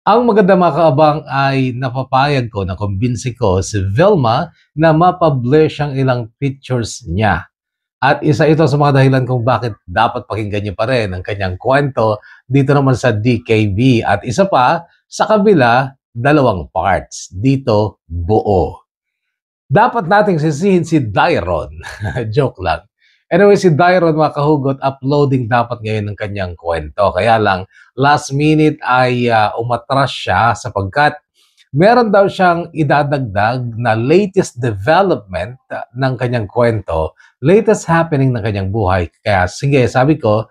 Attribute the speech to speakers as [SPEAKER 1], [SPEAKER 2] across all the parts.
[SPEAKER 1] Ang maganda mga kaabang ay napapayag ko, nakumbinsi ko si Vilma na ma-publish ang ilang pictures niya. At isa ito sa mga dahilan kung bakit dapat pakinggan niyo pa rin ang kanyang kwento dito naman sa DKB. At isa pa, sa kabila, dalawang parts. Dito, buo. Dapat nating sisihin si Dairon. Joke lang. Anyway, si Dairon mga kahugot, uploading dapat ngayon ng kanyang kwento. Kaya lang, last minute ay umatras siya sapagkat meron daw siyang idadagdag na latest development ng kanyang kwento, latest happening ng kanyang buhay. Kaya sige, sabi ko,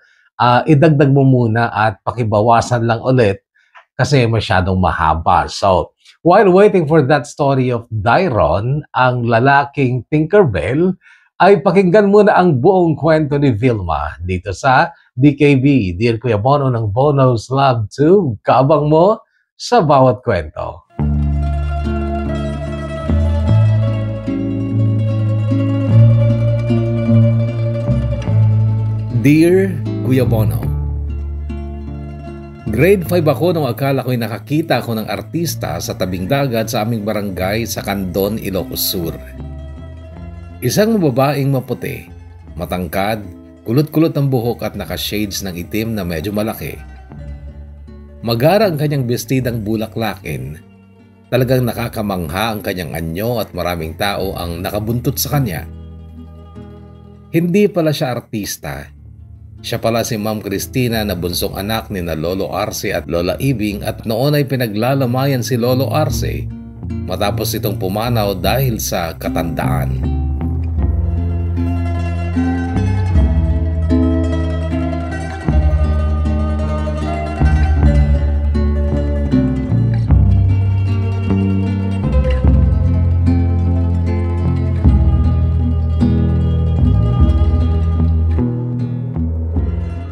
[SPEAKER 1] idagdag mo muna at pakibawasan lang ulit kasi masyadong mahaba. So, while waiting for that story of Dairon, ang lalaking Tinkerbell, ay pakinggan muna ang buong kwento ni Vilma dito sa DKB. Dear Kuya Bono ng Bono's Love 2, kaabang mo sa bawat kwento.
[SPEAKER 2] Dear Kuya Bono, Grade 5 ako nung akala ko'y nakakita ako ng artista sa tabing dagat sa aming barangay sa Candon, Ilocos Sur. Isang babaeng maputi, matangkad, kulot-kulot ang buhok at naka-shades ng itim na medyo malaki. Magara ang kanyang bestidang bulaklakin. Talagang nakakamangha ang kanyang anyo at maraming tao ang nakabuntot sa kanya. Hindi pala siya artista. Siya pala si Ma'am Cristina na bunsong anak ni na Lolo Arce at Lola Ibing at noon ay pinaglalamayan si Lolo Arce matapos itong pumanaw dahil sa katandaan.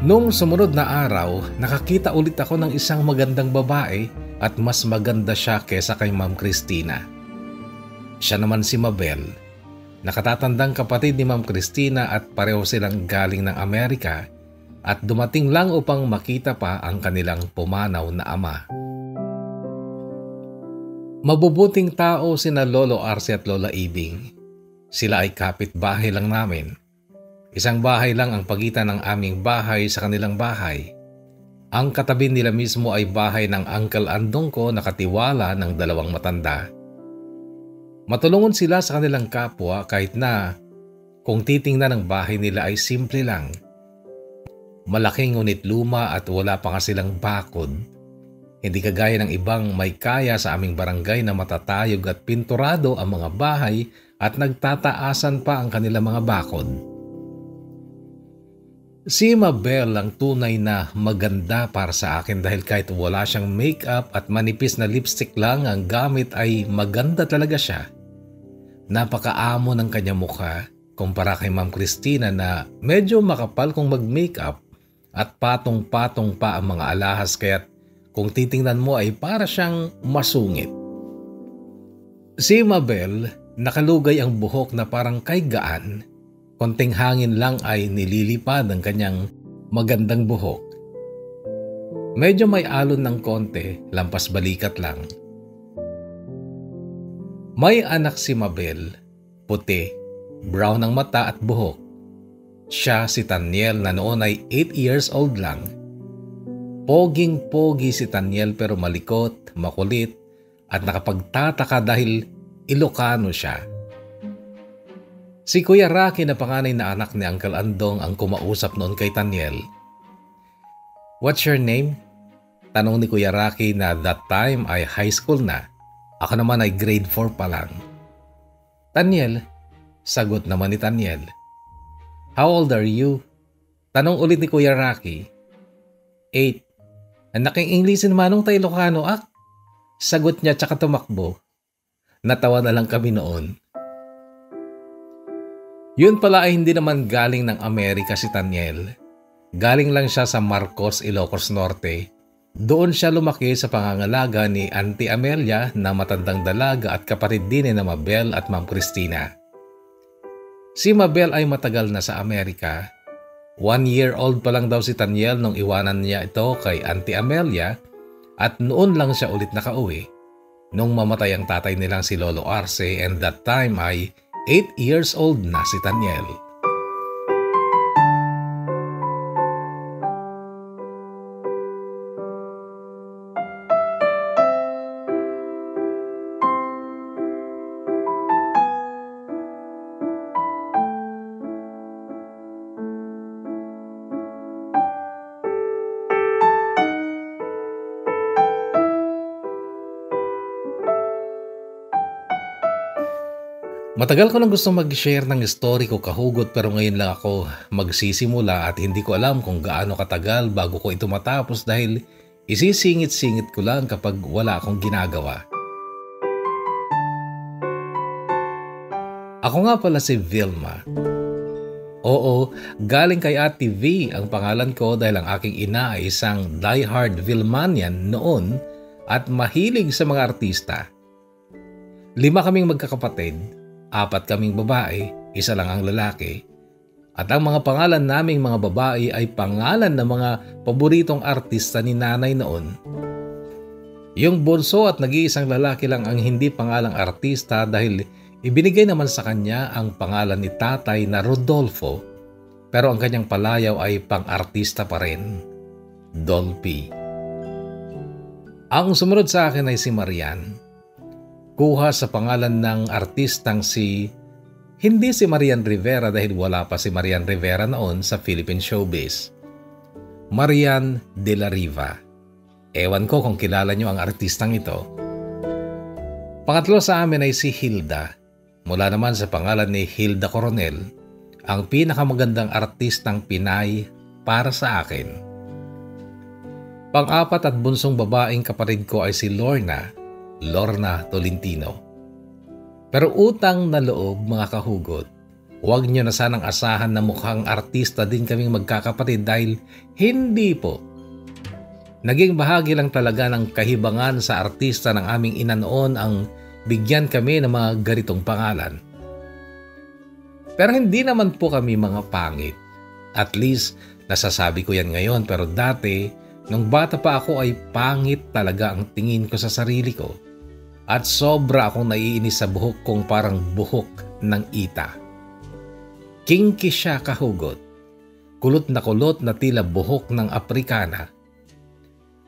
[SPEAKER 2] Noong sumunod na araw, nakakita ulit ako ng isang magandang babae at mas maganda siya kesa kay Ma'am Cristina. Siya naman si Mabel, nakatatandang kapatid ni Ma'am Cristina at pareho silang galing ng Amerika at dumating lang upang makita pa ang kanilang pumanaw na ama. Mabubuting tao sina Lolo Arce at Lola Ibing. Sila ay kapitbahay lang namin. Isang bahay lang ang pagitan ng aming bahay sa kanilang bahay. Ang katabi nila mismo ay bahay ng Uncle Andong ko na katiwala ng dalawang matanda. Matulungon sila sa kanilang kapwa kahit na kung titingnan ang bahay nila ay simple lang. Malaking ngunit luma at wala pa nga silang bakod. Hindi kagaya ng ibang may kaya sa aming barangay na matatayog at pinturado ang mga bahay at nagtataasan pa ang kanilang mga bakod. Si Mabel ang tunay na maganda para sa akin dahil kahit wala siyang makeup at manipis na lipstick lang ang gamit ay maganda talaga siya. Napakaamo ng kanyang mukha kumpara kay Ma'am Cristina na medyo makapal kung mag-makeup at patong-patong pa ang mga alahas kaya't kung titingnan mo ay para siyang masungit. Si Mabel nakalugay ang buhok na parang kay gaan. Konting hangin lang ay nililipad ang kanyang magandang buhok. Medyo may alon ng konti, lampas balikat lang. May anak si Mabel, puti, brown ang mata at buhok. Siya si Taniel na noon ay 8 years old lang. Poging-pogi si Taniel pero malikot, makulit at nakapagtataka dahil Ilocano siya. Si Kuya Rocky na panganay na anak ni Uncle Andong ang kumausap noon kay Taniel. "What's your name?" Tanong ni Kuya Rocky na that time ay high school na. Ako naman ay grade 4 pa lang. "Taniel," sagot naman ni Taniel. "How old are you?" Tanong ulit ni Kuya Rocky. 8. "Naking Inglesin manong tayo Ilocano ak?" Sagot niya tsaka tumakbo. Natawa na lang kami noon. Yun pala ay hindi naman galing ng Amerika si Taniel. Galing lang siya sa Marcos, Ilocos Norte. Doon siya lumaki sa pangangalaga ni Auntie Amelia na matandang dalaga at kapatid din ni na Mabel at Ma'am Cristina. Si Mabel ay matagal na sa Amerika. 1 year old pa lang daw si Taniel nung iwanan niya ito kay Auntie Amelia At noon lang siya ulit nakauwi nung mamatay ang tatay nilang si Lolo Arce, and that time ay 8 years old na si Taniel. Matagal ko nang gusto mag-share ng story ko, Kahugot, pero ngayon lang ako magsisimula at hindi ko alam kung gaano katagal bago ko ito matapos dahil isisingit-singit ko lang kapag wala akong ginagawa. Ako nga pala si Vilma. Oo, galing kay Ate V ang pangalan ko dahil ang aking ina ay isang diehard Vilmanian noon at mahilig sa mga artista. 5 kaming magkakapatid. 4 kaming babae, 1 lang ang lalaki. At ang mga pangalan naming mga babae ay pangalan ng mga paboritong artista ni nanay noon. Yung bunso at nag-iisang lalaki lang ang hindi pangalang artista dahil ibinigay naman sa kanya ang pangalan ni tatay na Rodolfo, pero ang kanyang palayaw ay pang-artista pa rin, Dolphy. Ang sumunod sa akin ay si Marian. Kuha sa pangalan ng artistang hindi si Marian Rivera dahil wala pa si Marian Rivera noon sa Philippine showbiz. Marian de la Riva. Ewan ko kung kilala nyo ang artistang ito. Pangatlo sa amin ay si Hilda. Mula naman sa pangalan ni Hilda Coronel, ang pinakamagandang artistang Pinay para sa akin. Pang-4 at bunsong babaeng kapatid ko ay si Lorna Tolentino. Pero utang na loob, mga Kahugot, huwag nyo na sanang asahan na mukhang artista din kaming magkakapatid dahil hindi po. Naging bahagi lang talaga ng kahibangan sa artista ng aming ina noon ang bigyan kami ng mga ganitong pangalan. Pero hindi naman po kami mga pangit. At least, nasasabi ko yan ngayon, pero dati, nung bata pa ako ay pangit talaga ang tingin ko sa sarili ko. At sobra akong naiinis sa buhok kong parang buhok ng ita. Kinky siya, Kahugot. Kulot na tila buhok ng Aprikana.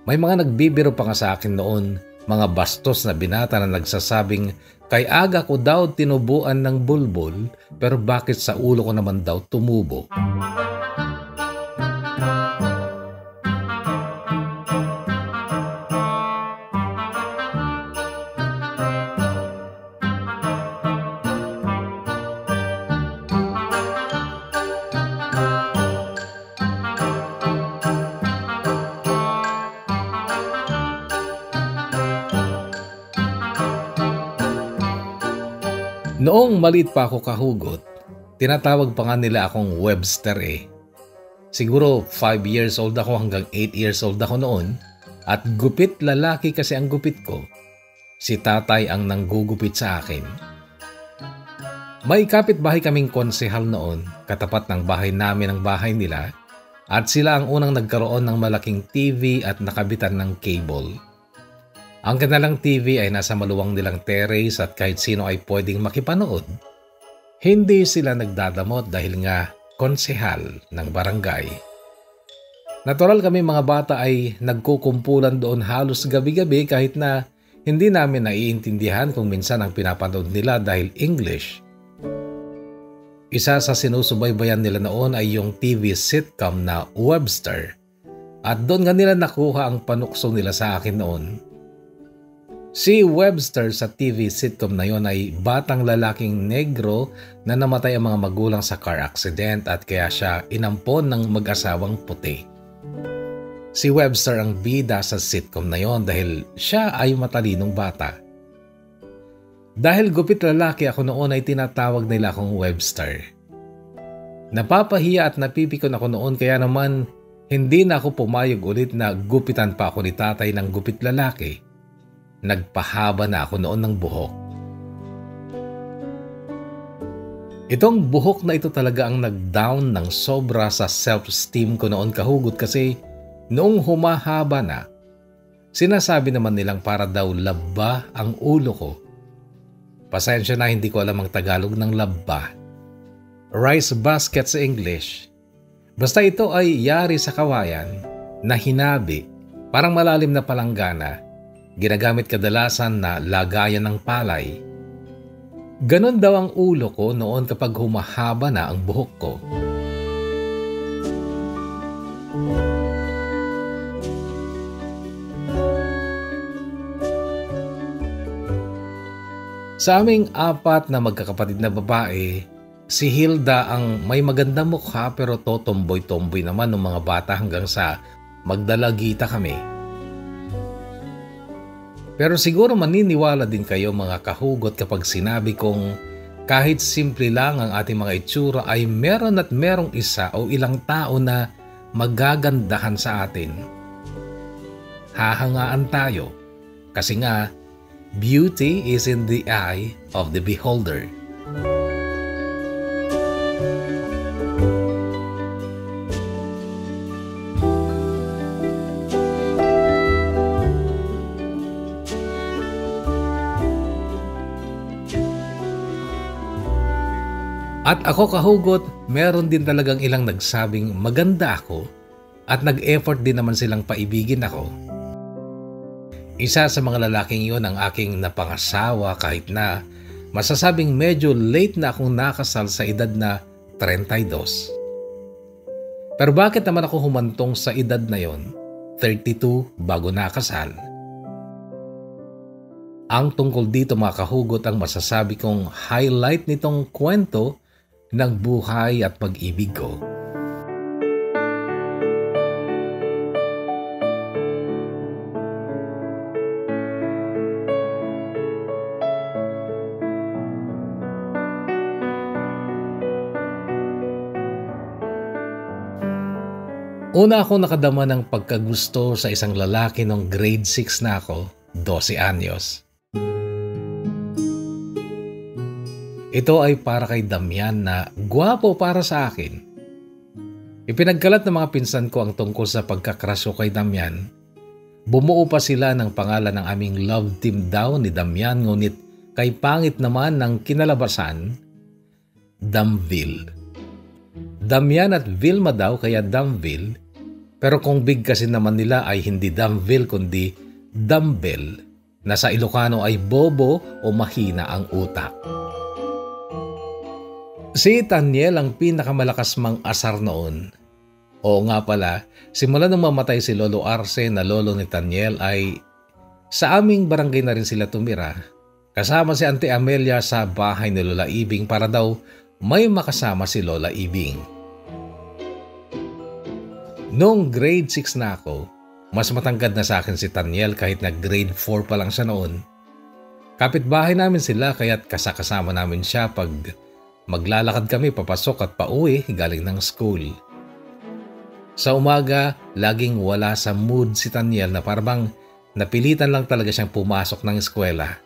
[SPEAKER 2] May mga nagbibiro pa nga sa akin noon, mga bastos na binata na nagsasabing kay aga ko daw tinubuan ng bulbul pero bakit sa ulo ko naman daw tumubo. Noong maliit pa ako, Kahugot, tinatawag pa nga nila akong Webster eh. Siguro 5 years old ako hanggang 8 years old ako noon at gupit lalaki kasi ang gupit ko. Si tatay ang nanggugupit sa akin. May kapitbahay kaming konsehal noon, katapat ng bahay namin ang bahay nila at sila ang unang nagkaroon ng malaking TV at nakabitan ng cable. Ang kanilang TV ay nasa maluwang nilang terrace at kahit sino ay pwedeng makipanood. Hindi sila nagdadamot dahil nga konsehal ng barangay. Natural kami mga bata ay nagkukumpulan doon halos gabi-gabi kahit na hindi namin naiintindihan kung minsan ang pinapanood nila dahil English. Isa sa sinusubaybayan nila noon ay yung TV sitcom na Webster at doon nga nila nakuha ang panukso nila sa akin noon. Si Webster sa TV sitcom na yon ay batang lalaking negro na namatay ang mga magulang sa car accident at kaya siya inampon ng mag-asawang puti. Si Webster ang bida sa sitcom na yon dahil siya ay matalinong bata. Dahil gupit lalaki ako noon ay tinatawag nila akong Webster. Napapahiya at napipikon ako noon kaya naman hindi na ako pumayag ulit na gupitan pa ako ni tatay ng gupit lalaki. Nagpahaba na ako noon ng buhok. Itong buhok na ito talaga ang nag-down ng sobra sa self-esteem ko noon, Kahugot, kasi noong humahaba na, Sinasabi naman nilang para daw labba ang ulo ko. Pasensya na, hindi ko alam ang Tagalog ng labba. Rice basket sa English. Basta ito ay yari sa kawayan na hinabi, parang malalim na palanggana, ginagamit kadalasan na lagayan ng palay. Ganon daw ang ulo ko noon kapag humahaba na ang buhok ko. Sa aming 4 na magkakapatid na babae, si Hilda ang may magandang mukha pero totomboy-tomboy naman ng mga bata hanggang sa magdalagita kami. Pero siguro maniniwala din kayo mga kahugot kapag sinabi kong kahit simple lang ang ating mga itsura ay meron at merong isa o ilang tao na magagandahan sa atin. Hahangaan tayo kasi nga beauty is in the eye of the beholder. At ako kahugot, meron din talagang ilang nagsabing maganda ako at nag-effort din naman silang paibigin ako. Isa sa mga lalaking yon ang aking napangasawa kahit na masasabing medyo late na akong nakasal sa edad na 32. Pero bakit naman ako humantong sa edad na yon, 32 bago nakasal? Ang tungkol dito mga kahugot ang masasabi kong highlight nitong kwento ng buhay at pag-ibig ko. Una ako nakadama ng pagkagusto sa isang lalaki nung grade 6 na ako, 12 anyos. Ito ay para kay Damian na gwapo para sa akin. Ipinagkalat ng mga pinsan ko ang tungkol sa pagkakrash ko kay Damian. Bumuo pa sila ng pangalan ng aming love team daw ni Damian ngunit kay pangit naman ng kinalabasan, Damville. Damian at Vilma daw kaya Damville, pero kung big kasi naman nila ay hindi Damville kundi Dumbbell na sa Ilocano ay bobo o mahina ang utak. Si Taniel ang pinakamalakas mang asar noon. Oo nga pala, simula nung mamatay si Lolo Arce na lolo ni Taniel ay sa aming barangay na rin sila tumira. Kasama si Auntie Amelia sa bahay ni Lola Ibing para daw may makasama si Lola Ibing. Noong grade 6 na ako, mas matangkad na sa akin si Taniel kahit na grade 4 pa lang siya noon. Kapitbahay namin sila kaya't kasama namin siya pag maglalakad kami papasok at pauwi galing ng school. Sa umaga, laging wala sa mood si Taniel na parang napilitan lang talaga siyang pumasok ng eskwela.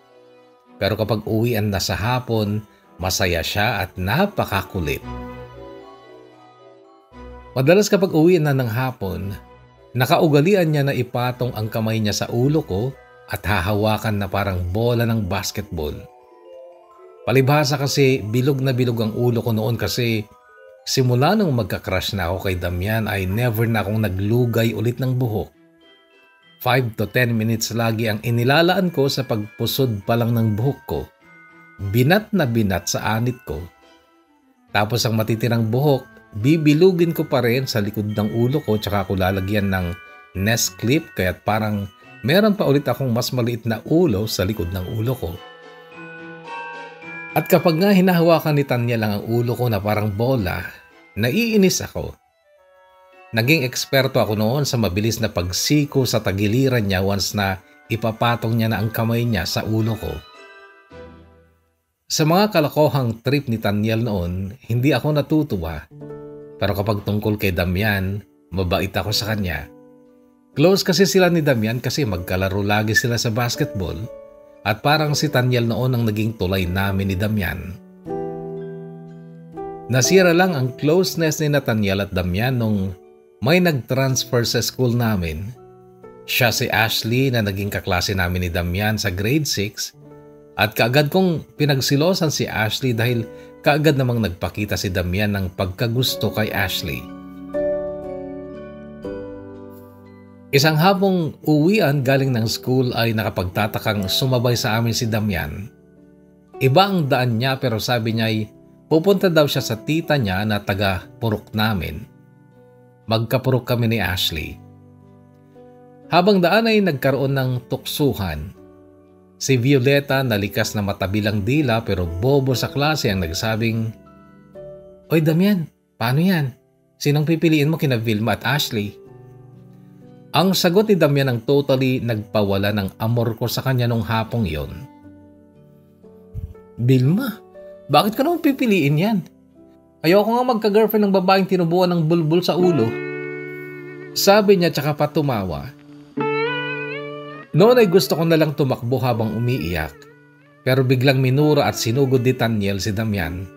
[SPEAKER 2] Pero kapag uwian na sa hapon, masaya siya at napakakulit. Madalas kapag uwian na ng hapon, nakaugalian niya na ipatong ang kamay niya sa ulo ko at hahawakan na parang bola ng basketball. Palibhasa kasi bilog na bilog ang ulo ko noon kasi simula nung magka-crush na ako kay Damian ay never na akong naglugay ulit ng buhok. 5 to 10 minutes lagi ang inilalaan ko sa pagpusod pa lang ng buhok ko. Binat na binat sa anit ko. Tapos ang matitirang buhok, bibilugin ko pa rin sa likod ng ulo ko tsaka ko lalagyan ng nest clip kaya't parang meron pa ulit akong mas maliit na ulo sa likod ng ulo ko. At kapag nga hinahawakan ni Tanya lang ang ulo ko na parang bola, naiinis ako. Naging eksperto ako noon sa mabilis na pagsiko sa tagiliran niya once na ipapatong niya na ang kamay niya sa ulo ko. Sa mga kalokohang trip ni Tanyel noon, hindi ako natutuwa. Pero kapag tungkol kay Damian, mabait ako sa kanya. Close kasi sila ni Damian kasi magkalaro lagi sila sa basketball. At parang si Tanyel noon ang naging tulay namin ni Damian. Nasira lang ang closeness ni Nathaniel at Damian nung may nag-transfer sa school namin. Siya si Ashley na naging kaklase namin ni Damian sa grade 6 at kaagad kong pinagsilosan si Ashley dahil kaagad namang nagpakita si Damian ng pagkagusto kay Ashley. Isang hapong uwian galing ng school ay nakapagtatakang sumabay sa amin si Damian. Iba ang daan niya pero sabi niya ay pupunta daw siya sa tita niya na taga-purok namin. Magkapurok kami ni Ashley. Habang daan ay nagkaroon ng tuksuhan. Si Violeta na likas na matabilang dila pero bobo sa klase ang nagsabing, "Oy Damian, paano yan? Sinong pipiliin mo kina Vilma at Ashley?" Ang sagot ni Damian ang totally nagpawala ng amor ko sa kanya nung hapong yon. "Vilma, bakit ka naman pipiliin yan? Ayoko nga magka-girlfriend ng babaeng tinubuan ng bulbul sa ulo." Sabi niya tsaka pa tumawa. Noon ay gusto ko na lang tumakbo habang umiiyak, pero biglang minura at sinugod ni Taniel si Damian.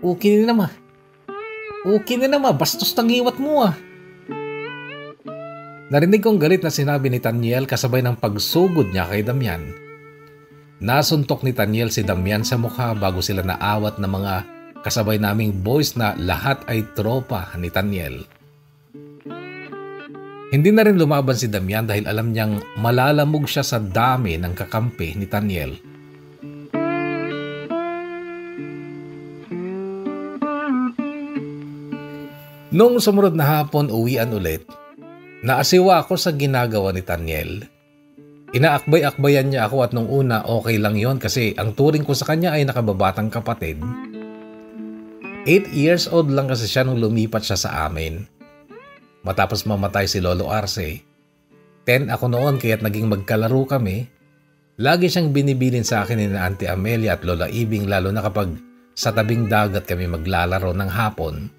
[SPEAKER 2] Okay na naman, bastos tangiwat mo ah." Narinig kong galit na sinabi ni Taniel kasabay ng pagsugod niya kay Damian. Nasuntok ni Taniel si Damian sa mukha bago sila naawat ng mga kasabay naming boys na lahat ay tropa ni Taniel. Hindi na rin lumaban si Damian dahil alam niyang malalamog siya sa dami ng kakampi ni Taniel. Noong sumunod na hapon uwian ulit, naasiwa ako sa ginagawa ni Taniel. Inaakbay-akbayan niya ako at nung una okay lang yon kasi ang turing ko sa kanya ay nakababatang kapatid. 8 years old lang kasi siya nung lumipat siya sa amin. Matapos mamatay si Lolo Arce, 10 ako noon kaya't naging magkalaro kami. Lagi siyang binibilin sa akin ni Auntie Amelia at Lola Ibing lalo na kapag sa tabing dagat kami maglalaro ng hapon.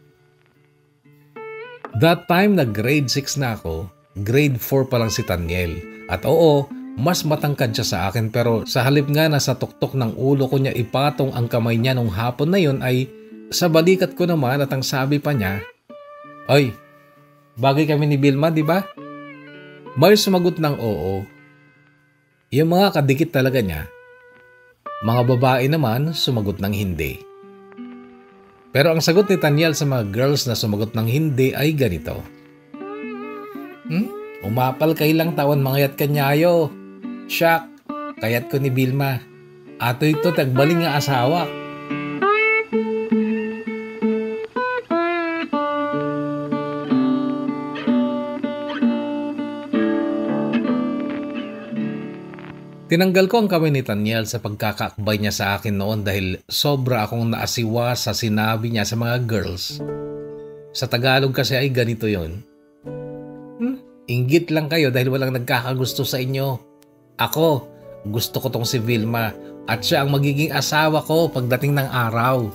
[SPEAKER 2] That time na grade 6 na ako, grade 4 pa lang si Taniel. At oo, mas matangkad siya sa akin pero sa halip nga na sa tuktok ng ulo ko niya ipatong ang kamay niya nung hapon na yon ay sa balikat ko naman at ang sabi pa niya, "Oy, bagay kami ni Vilma, di ba?" May sumagot ng oo. Yung mga kadikit talaga niya. Mga babae naman sumagot ng hindi. Pero ang sagot ni Taniel sa mga girls na sumagot ng hindi ay ganito. Umapal kay lang tawan mangyat kanyayo. Shock, kayat ko ni Vilma. Ato ito tagbaling nga asawa. Tinanggal ko ang kamay ni Taniel sa pagkakaakbay niya sa akin noon dahil sobra akong naasiwa sa sinabi niya sa mga girls. Sa Tagalog kasi ay ganito yon. Inggit lang kayo dahil walang nagkakagusto sa inyo. Ako, gusto ko tong si Vilma at siya ang magiging asawa ko pagdating ng araw.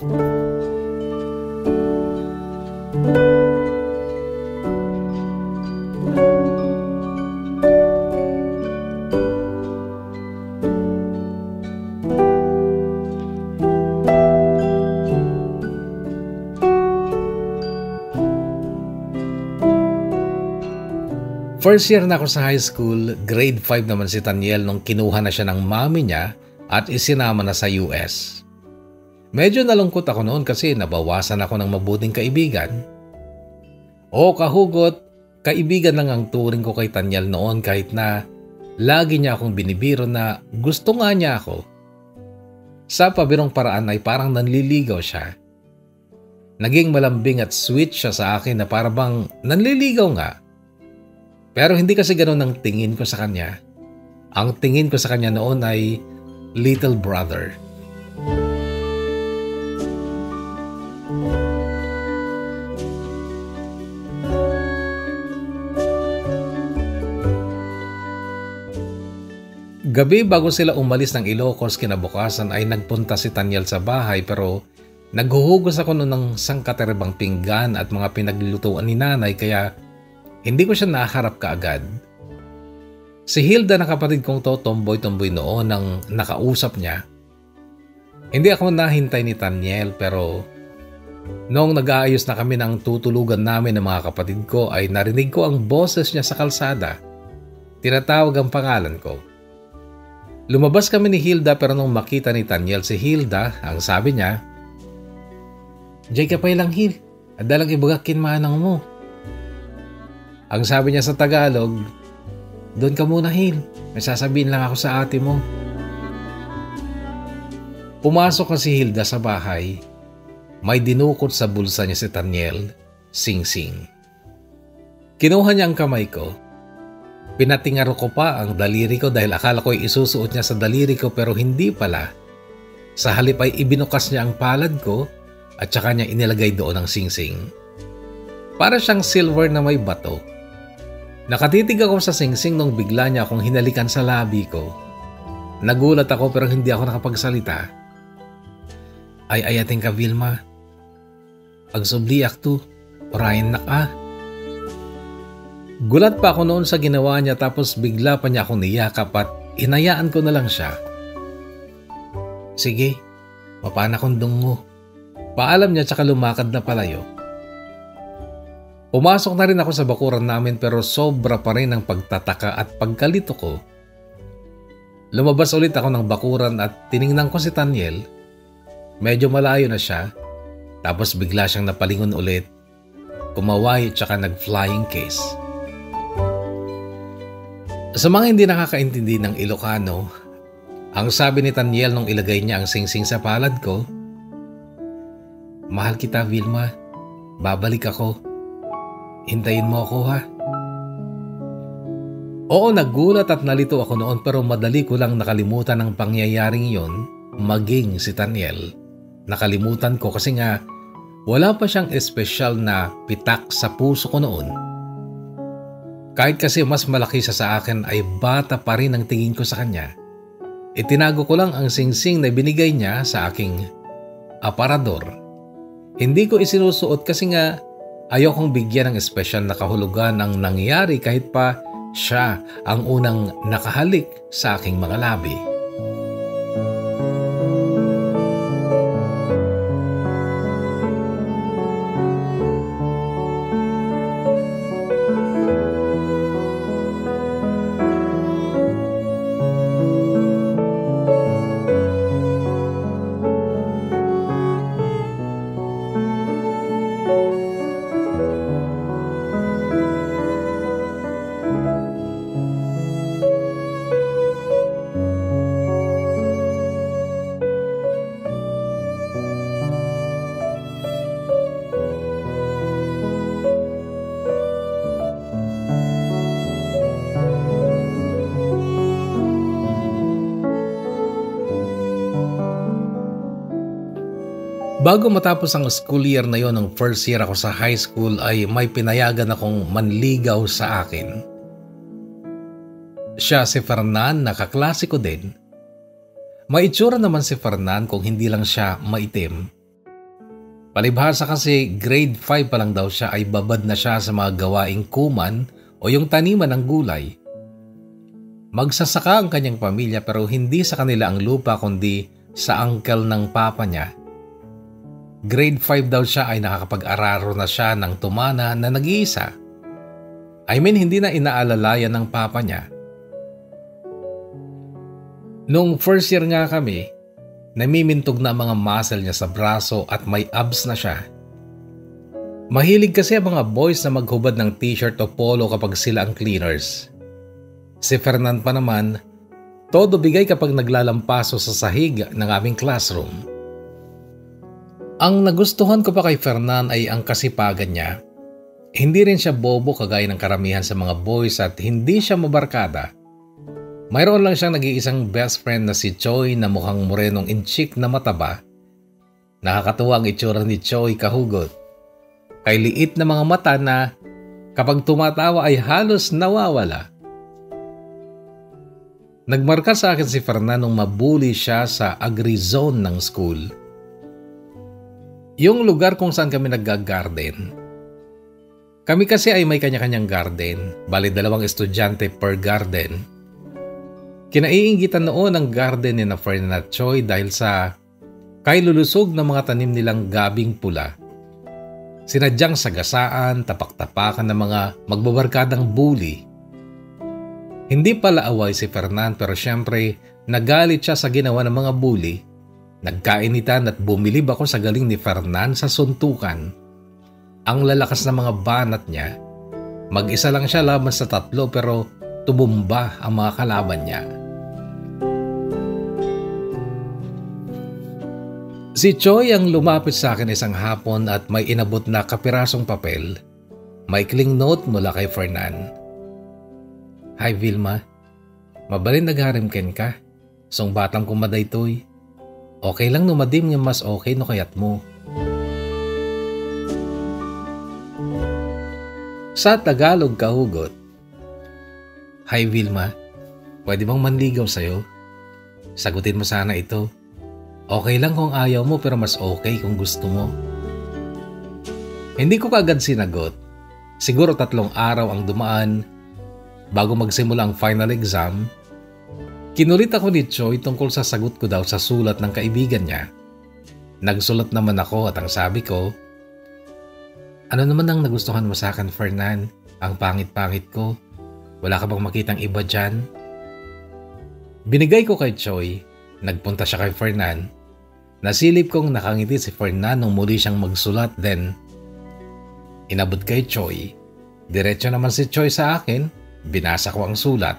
[SPEAKER 2] First year na ako sa high school, grade 5 naman si Taniel nung kinuha na siya ng mami niya at isinama na sa US. Medyo nalungkot ako noon kasi nabawasan ako ng mabuting kaibigan. O kahugot, kaibigan lang ang turing ko kay Taniel noon kahit na lagi niya akong binibiro na gusto nga niya ako. Sa pabirong paraan ay parang nanliligaw siya. Naging malambing at sweet siya sa akin na parang nanliligaw nga. Pero hindi kasi ganoon ang tingin ko sa kanya. Ang tingin ko sa kanya noon ay little brother. Gabi bago sila umalis ng Ilocos kinabukasan ay nagpunta si Taniel sa bahay pero naghuhugos ako noon ng sangkaterebang pinggan at mga pinaglulutuan ni nanay kaya hindi ko siya naharap kaagad. Si Hilda na kapatid kong to, tomboy-tomboy noon nang nakausap niya. Hindi ako nahintay ni Taniel pero noong nag-aayos na kami ng tutulugan namin ng mga kapatid ko ay narinig ko ang boses niya sa kalsada. tinatawag ang pangalan ko. Lumabas kami ni Hilda pero nung makita ni Taniel si Hilda, ang sabi niya, "Diyan ka pa ilang Hil, adalang ibagakin manang mo." Ang sabi niya sa Tagalog, "Doon ka muna Hil, may sasabihin lang ako sa ate mo." Pumasok na si Hilda sa bahay. May dinukot sa bulsa niya si Taniel, sing-sing. Kinuha niya ang kamay ko. Pinatingaro ko pa ang daliri ko dahil akala ko ay isusuot niya sa daliri ko pero hindi pala. Sa halip ay ibinukas niya ang palad ko at saka niya inilagay doon ang sing-sing. Para siyang silver na may bato. Nakatitig ako sa sing-sing nung bigla niya akong hinalikan sa labi ko. Nagulat ako pero hindi ako nakapagsalita. "Ay ayating ka Vilma. Agsubliak to, orayan na ka." Gulat pa ako noon sa ginawa niya tapos bigla pa niya akong niyakap at inayaan ko na lang siya. "Sige, mapanakondong mo." Paalam niya tsaka lumakad na palayo. Pumasok na rin ako sa bakuran namin pero sobra pa rin ang pagtataka at pagkalito ko. Lumabas ulit ako ng bakuran at tiningnan ko si Taniel. Medyo malayo na siya, tapos bigla siyang napalingon ulit, kumaway tsaka nag-flying kiss. Sa mga hindi nakakaintindi ng Ilocano, ang sabi ni Taniel nung ilagay niya ang sing-sing sa palad ko, "Mahal kita Vilma, babalik ako. Hintayin mo ako ha." Oo, nagulat at nalito ako noon pero madali ko lang nakalimutan ang pangyayaring yon, maging si Taniel. Nakalimutan ko kasi nga wala pa siyang espesyal na pitak sa puso ko noon. Kahit kasi mas malaki siya sa akin ay bata pa rin ang tingin ko sa kanya. Itinago ko lang ang sing-sing na binigay niya sa aking aparador. Hindi ko isinusuot kasi nga ayokong bigyan ng espesyal na kahulugan ang nangyari kahit pa siya ang unang nakahalik sa aking mga labi. Bago matapos ang school year na yon ng first year ako sa high school ay may pinayagan akong manligaw sa akin. Siya si Fernan, nakaklase ko din. May itsura naman si Fernan kung hindi lang siya maitim. Palibhasa kasi grade 5 pa lang daw siya ay babad na siya sa mga gawaing kuman o yung taniman ng gulay. Magsasaka ang kanyang pamilya pero hindi sa kanila ang lupa kundi sa uncle ng papa niya. Grade 5 daw siya ay nakakapag-araro na siya ng tumana na nag-iisa. I mean, hindi na inaalalayan ng papa niya. Nung first year nga kami, namimintog na mga muscle niya sa braso at may abs na siya. Mahilig kasi ang mga boys na maghubad ng t-shirt o polo kapag sila ang cleaners. Si Fernan pa naman, todo bigay kapag naglalampaso sa sahig ng aming classroom. Ang nagustuhan ko pa kay Fernan ay ang kasipagan niya. Hindi rin siya bobo kagaya ng karamihan sa mga boys at hindi siya mabarkada. Mayroon lang siyang nag-iisang best friend na si Choi na mukhang morenong inchik na mataba. Nakakatuwa ang itsura ni Choi kahugot. Kay liit na mga mata na kapag tumatawa ay halos nawawala. Nagmarka sa akin si Fernan nung mabuli siya sa agri-zone ng school. Yung lugar kung saan kami nag-garden. Kami kasi ay may kanya-kanyang garden, bali 2 estudyante per garden. Kinaiinggitan noon ang garden ni na Fernan at Choi dahil sa kailulusog ng mga tanim nilang gabing pula. Sinadyang sagasaan, tapak-tapakan ng mga magbabarkadang bully. Hindi pala away si Fernan pero syempre nagalit siya sa ginawa ng mga bully. Nagkainitan at bumilib ako sa galing ni Fernan sa suntukan. Ang lalakas ng mga banat niya. Mag-isa lang siya laban sa 3 pero tumumba ang mga kalaban niya. Si Choi ang lumapit sa akin isang hapon at may inabot na kapirasong papel. Maikling note mula kay Fernan. Hi Vilma, mabalin nagharimken ka. Song batang kumaday to'y. Okay lang numadim nga mas okay no kayat mo. Sa Tagalog kahugot. Hi Vilma, pwede bang manligaw sa'yo? Sagutin mo sana ito. Okay lang kung ayaw mo pero mas okay kung gusto mo. Hindi ko kaagad sinagot. Siguro 3 araw ang dumaan bago magsimula ang final exam. Kinulit ako ni Choi tungkol sa sagot ko daw sa sulat ng kaibigan niya. Nagsulat naman ako at ang sabi ko, ano naman ang nagustuhan mo sa akin, Fernan? Ang pangit-pangit ko. Wala ka bang makitang iba dyan? Binigay ko kay Choi. Nagpunta siya kay Fernan. Nasilip kong nakangiti si Fernan nung muli siyang magsulat then inabot kay Choi. Diretso naman si Choi sa akin. Binasa ko ang sulat.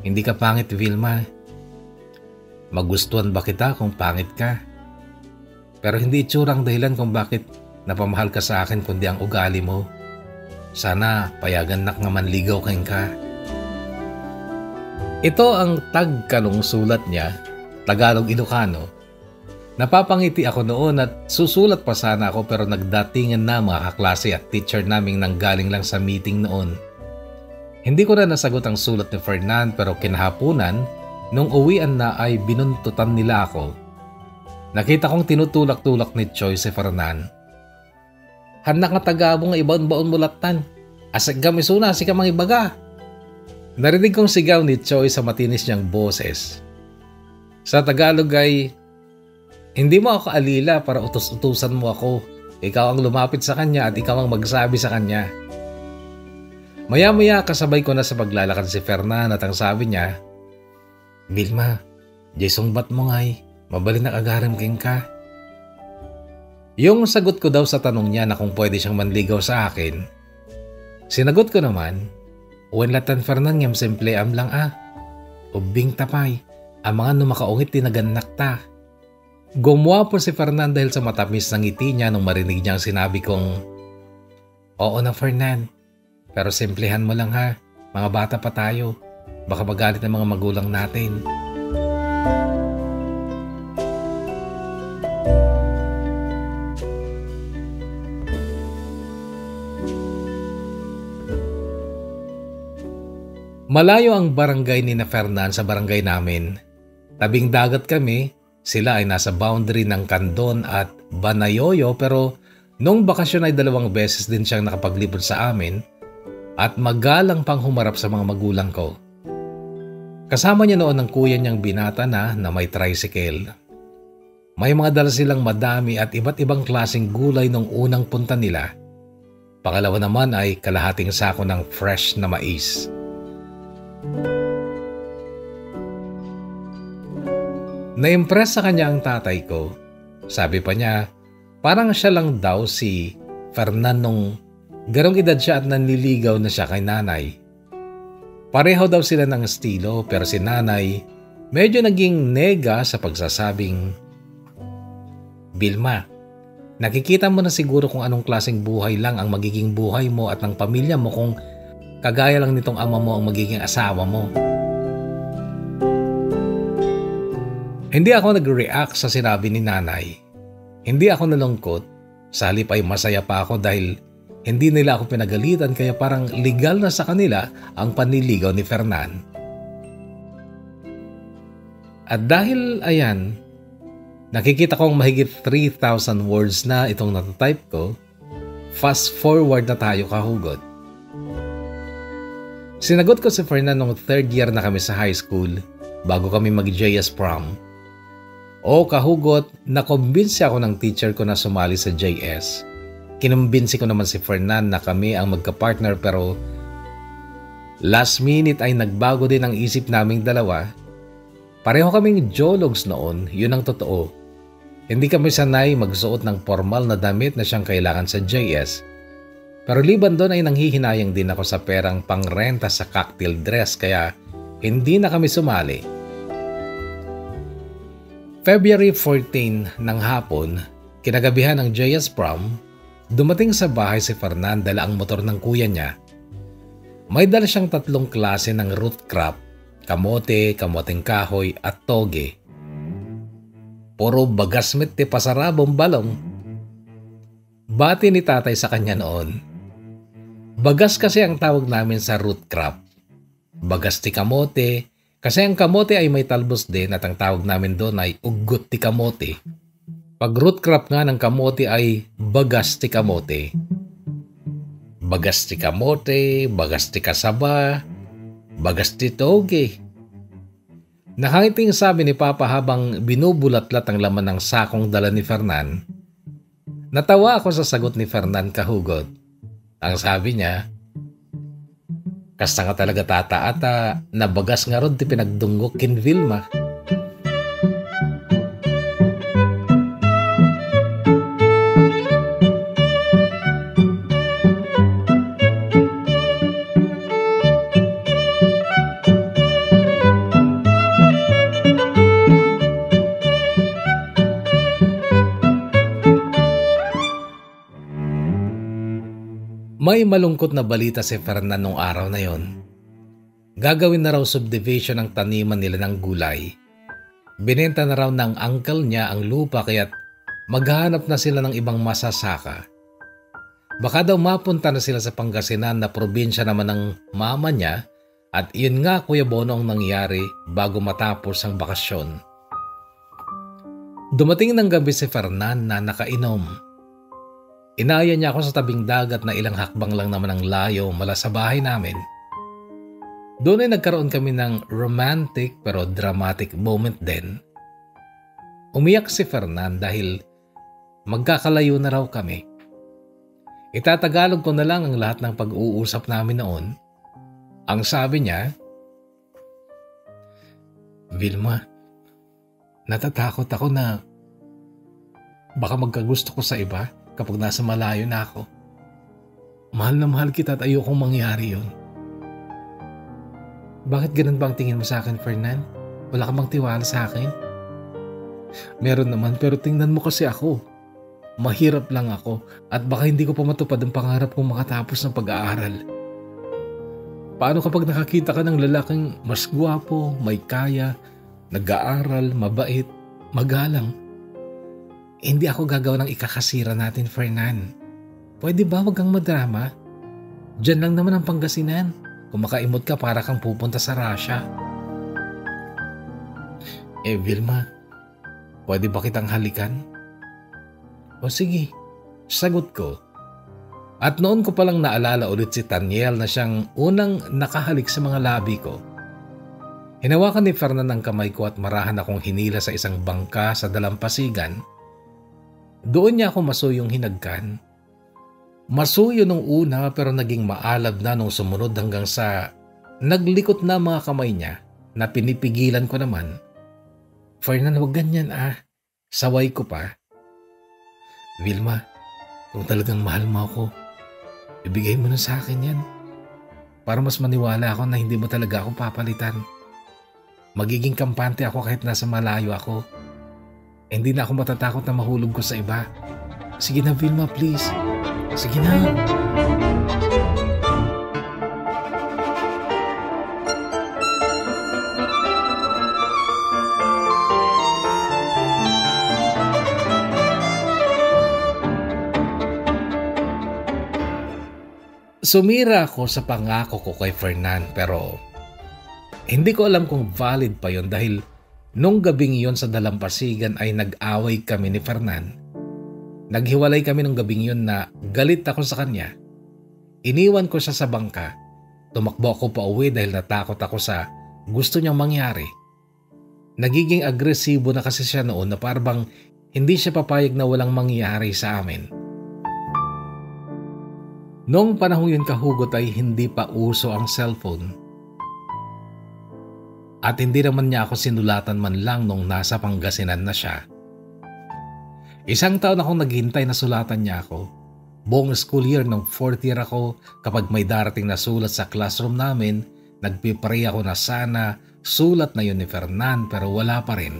[SPEAKER 2] Hindi ka pangit, Vilma. Magustuhan ba kita kung pangit ka? Pero hindi itsurang dahilan kung bakit napamahal ka sa akin kundi ang ugali mo. Sana payagan nak nga manligaw kang ka. Ito ang tagkalong sulat niya, Tagalog Ilocano. Napapangiti ako noon at susulat pa sana ako pero nagdatingan na mga kaklase at teacher naming nanggaling lang sa meeting noon. Hindi ko na nasagot ang sulat ni Fernan pero kinahapunan, nung uwian na ay binuntutan nila ako. Nakita kong tinutulak-tulak ni Choi si Fernan. Hanak nga tagabo nga ibaon-baon mulatan. Asag gamisuna si kamang ibaga. Narinig kong sigaw ni Choi sa matinis niyang boses. Sa Tagalog ay, hindi mo ako alila para utos-utusan mo ako. Ikaw ang lumapit sa kanya at ikaw ang magsabi sa kanya. Maya-maya kasabay ko na sa paglalakad si Fernan at ang sabi niya, Vilma, Jason bat mo nga'y, mabalin na agaram keng ka. Yung sagot ko daw sa tanong niya na kung pwede siyang manligaw sa akin, sinagot ko naman, uwan latan Fernan ngam simple am lang Ubing tapay, ang mga numakaungit tinaganak ta. Gumawa po si Fernan dahil sa matamis ng ngiti niya nung marinig niya ang sinabi kong, oo na Fernan. Pero simplehan mo lang ha, mga bata pa tayo. Baka magalit ng mga magulang natin. Malayo ang barangay ni na Fernan sa barangay namin. Tabing dagat kami, sila ay nasa boundary ng Candon at Banayoyo pero nung bakasyon ay 2 beses din siyang nakapaglibot sa amin at magalang pang humarap sa mga magulang ko. Kasama niya noon ang kuya niyang binata na may tricycle. May mga dala silang madami at iba't ibang klaseng gulay nung unang punta nila. Pangalawa naman ay kalahating sako ng fresh na mais. Na-impress sa kanya ang tatay ko. Sabi pa niya, parang siya lang daw si Fernan nung garong edad siya at nanliligaw na siya kay nanay. Pareho daw sila ng estilo pero si nanay medyo naging nega sa pagsasabing, Vilma, nakikita mo na siguro kung anong klaseng buhay lang ang magiging buhay mo at ng pamilya mo kung kagaya lang nitong ama mo ang magiging asawa mo. Hindi ako nag-react sa sinabi ni nanay. Hindi ako nalungkot. Sa halip ay masaya pa ako dahil hindi nila ako pinagalitan kaya parang legal na sa kanila ang panliligaw ni Fernan. At dahil ayan, nakikita kong mahigit 3,000 words na itong natatype ko, fast forward na tayo kahugot. Sinagot ko si Fernan nung 3rd year na kami sa high school bago kami mag-JS prom. O kahugot, nakumbinsi ako ng teacher ko na sumali sa JS. Kinumbinsi ko naman si Fernan na kami ang magka-partner pero Last minute ay nagbago din ang isip naming dalawa. Pareho kaming geologs noon, yun ang totoo. Hindi kami sanay magsuot ng formal na damit na siyang kailangan sa JS. Pero liban doon ay nanghihinayang din ako sa perang pangrenta sa cocktail dress kaya hindi na kami sumali. February 14 ng hapon, kinagabihan ng JS prom, dumating sa bahay si Fernan dala ang motor ng kuya niya. May dala siyang 3 klase ng root crop, kamote, kamoteng kahoy at toge. Puro bagasmet ti pasarabong balong. Bati ni tatay sa kanya noon. Bagas kasi ang tawag namin sa root crop. Bagas ti kamote, kasi ang kamote ay may talbos din at ang tawag namin doon ay ugot ti kamote. Pag root crop nga ng kamote ay bagas ti kamote. Bagas ti kamote, bagas ti kasaba, bagas ti toge. Nakangiting sabi ni Papa habang binubulatlat ang laman ng sakong dala ni Fernan. Natawa ako sa sagot ni Fernan kahugot. Ang sabi niya, kasta nga talaga tata at nabagas nga ron ti pinagdunggok kin Vilma. May malungkot na balita si Fernan nung araw na yon. Gagawin na raw subdivision ang taniman nila ng gulay. Binenta na raw ng uncle niya ang lupa kaya't maghahanap na sila ng ibang masasaka. Baka daw mapunta na sila sa Pangasinan na probinsya naman ng mama niya at iyon nga Kuya Bono ang nangyari bago matapos ang bakasyon. Dumating ng gabi si Fernan na nakainom. Inaya niya ako sa tabing dagat na ilang hakbang lang naman ang layo mula sa bahay namin. Doon ay nagkaroon kami ng romantic pero dramatic moment din. Umiyak si Fernan dahil magkakalayo na raw kami. Itatagalog ko na lang ang lahat ng pag-uusap namin noon. Ang sabi niya, Vilma, natatakot ako na baka magkagusto ko sa iba kapag nasa malayo na ako. Mahal na mahal kita at ayokong mangyari yun. Bakit ganun ba ang tingin mo sa akin, Fernan? Wala ka bang tiwala sa akin? Meron naman pero tingnan mo kasi ako. Mahirap lang ako at baka hindi ko pa matupad ang pangarap kong makatapos ng pag-aaral. Paano kapag nakakita ka ng lalaking mas gwapo, may kaya, nag-aaral, mabait, magalang? Hindi ako gagawa ng ikakasira natin, Fernan. Pwede ba wag kang madrama? Diyan lang naman ang Pangasinan. Kung makaimot ka para kang pupunta sa Russia. Vilma, pwede ba kitang halikan? O sige, sagot ko. At noon ko palang naalala ulit si Taniel na siyang unang nakahalik sa mga labi ko. Hinawakan ni Fernan ang kamay ko at marahan akong hinila sa isang bangka sa dalampasigan. Doon niya ako masuyong hinagkan. Masuyo nung una pero naging maalab na nung sumunod hanggang sa naglikot na mga kamay niya na pinipigilan ko naman. Fernan, huwag ganyan Saway ko pa. Vilma, kung talagang mahal mo ako, ibigay mo na sa akin yan. Para mas maniwala ako na hindi mo talaga ako papalitan. Magiging kampante ako kahit nasa malayo ako. Hindi na ako matatakot na mahulog ko sa iba. Sige na, Vilma, please. Sige na. Sumira ako sa pangako ko kay Fernan pero hindi ko alam kung valid pa yon dahil nung gabing yon sa dalampasigan ay nag-away kami ni Fernan. Naghiwalay kami nung gabing yon na galit ako sa kanya. Iniwan ko siya sa bangka. Tumakbo ako pa uwi dahil natakot ako sa gusto niyang mangyari. Nagiging agresibo na kasi siya noon na parang hindi siya papayag na walang mangyari sa amin. Noong panahon yun kahugot ay hindi pa uso ang cellphone. At hindi naman niya ako sinulatan man lang nung nasa Pangasinan na siya. Isang taon akong naghintay na sulatan niya ako. Buong school year ng 4th year ako, kapag may darating na sulat sa classroom namin, nagpipray ako na sana sulat na yun ni Fernan pero wala pa rin.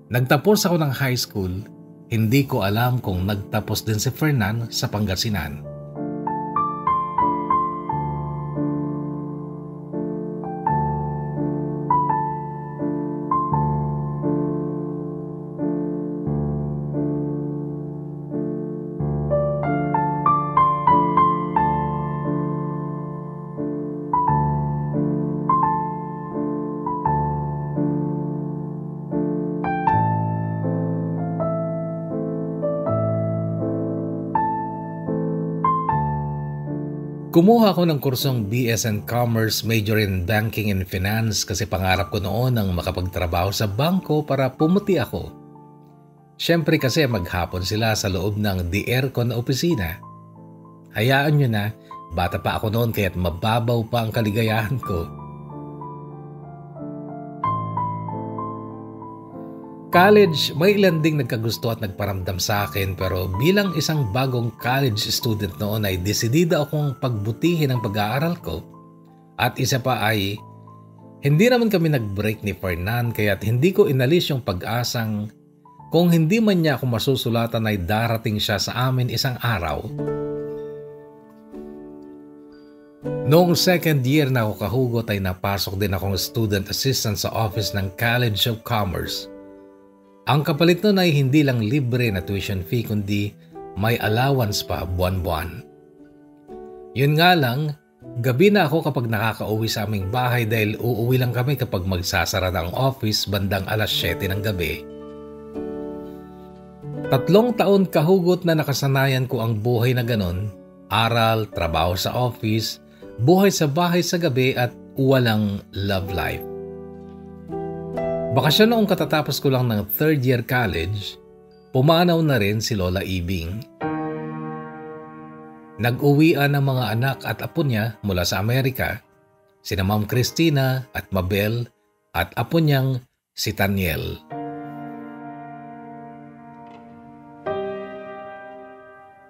[SPEAKER 2] Nagtapos ako ng high school, hindi ko alam kung nagtapos din si Fernan sa Pangasinan. Kumuha ako ng kursong BS in Commerce, major in Banking and Finance kasi pangarap ko noon ang makapagtrabaho sa bangko para pumuti ako. Siyempre kasi maghapon sila sa loob ng the aircon na opisina. Hayaan nyo na, bata pa ako noon kaya't mababaw pa ang kaligayahan ko. College, may ilan ding nagkagusto at nagparamdam sa akin pero bilang isang bagong college student noon ay desidida akong pagbutihin ang pag-aaral ko. At isa pa ay, hindi naman kami nag-break ni Fernan kaya't hindi ko inalis yung pag-asang kung hindi man niya ako masusulatan ay darating siya sa amin isang araw. Noong 2nd year na ako kahugot ay napasok din akong student assistant sa office ng College of Commerce. Ang kapalit nun ay hindi lang libre na tuition fee kundi may allowance pa buwan-buwan. Yun nga lang, gabi na ako kapag nakakauwi sa aming bahay dahil uuwi lang kami kapag magsasara na ang office bandang alas 7 ng gabi. 3 taon kahugot na nakasanayan ko ang buhay na ganon, aral, trabaho sa office, buhay sa bahay sa gabi at walang love life. Bakasyon noong katatapos ko lang ng 3rd year college, pumanaw na rin si Lola Ibing. Nag-uwian ang mga anak at apo niya mula sa Amerika, sina Ma'am Christina at Mabel at apo niyang si Taniel.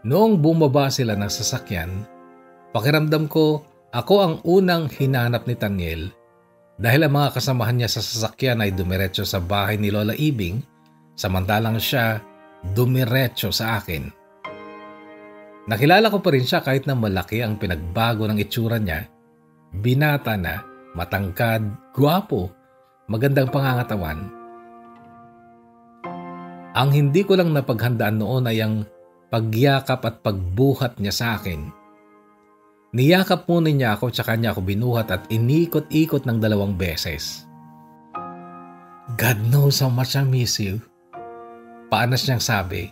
[SPEAKER 2] Noong bumaba sila ng sasakyan, pakiramdam ko ako ang unang hinanap ni Taniel. Dahil ang mga kasamahan niya sa sasakyan ay dumiretso sa bahay ni Lola Ibing, samantalang siya dumiretso sa akin. Nakilala ko pa rin siya kahit na malaki ang pinagbago ng itsura niya. Binata na, matangkad, gwapo, magandang pangangatawan. Ang hindi ko lang napaghandaan noon ay ang pagyakap at pagbuhat niya sa akin. Niyakap muna niya ako tsaka niya ako binuhat at inikot-ikot ng 2 beses. God knows how much I miss you. Paanas niyang sabi.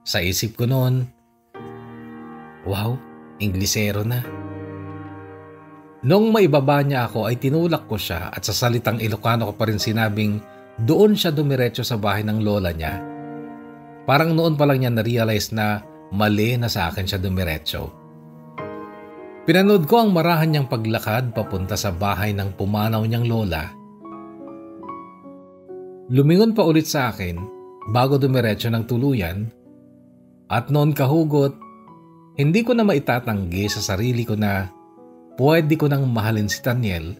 [SPEAKER 2] Sa isip ko noon, wow, Inglesero na. Nung maibaba niya ako ay tinulak ko siya at sa salitang Ilocano ko pa rin sinabing doon siya dumiretso sa bahay ng lola niya. Parang noon pa lang niya na-realize na mali na sa akin siya dumiretso. Pinanood ko ang marahan niyang paglakad papunta sa bahay ng pumanaw niyang lola. Lumingon pa ulit sa akin bago dumiretso ng tuluyan at noon kahugot, hindi ko na maitatanggi sa sarili ko na pwede ko nang mahalin si Taniel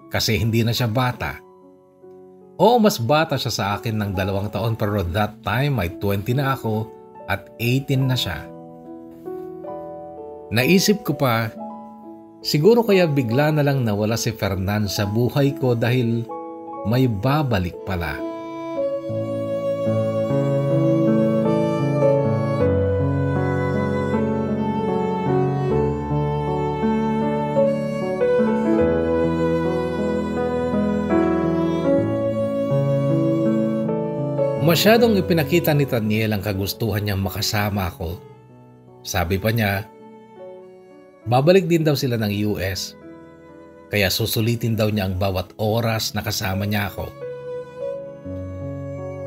[SPEAKER 2] kasi hindi na siya bata. Oo, mas bata siya sa akin ng 2 taon pero that time ay 20 na ako at 18 na siya. Naisip ko pa, siguro kaya bigla na lang nawala si Fernan sa buhay ko dahil may babalik pala. Masyadong ipinakita ni Taniel ang kagustuhan niyang makasama ako. Sabi pa niya, babalik din daw sila ng US, kaya susulitin daw niya ang bawat oras na kasama niya ako.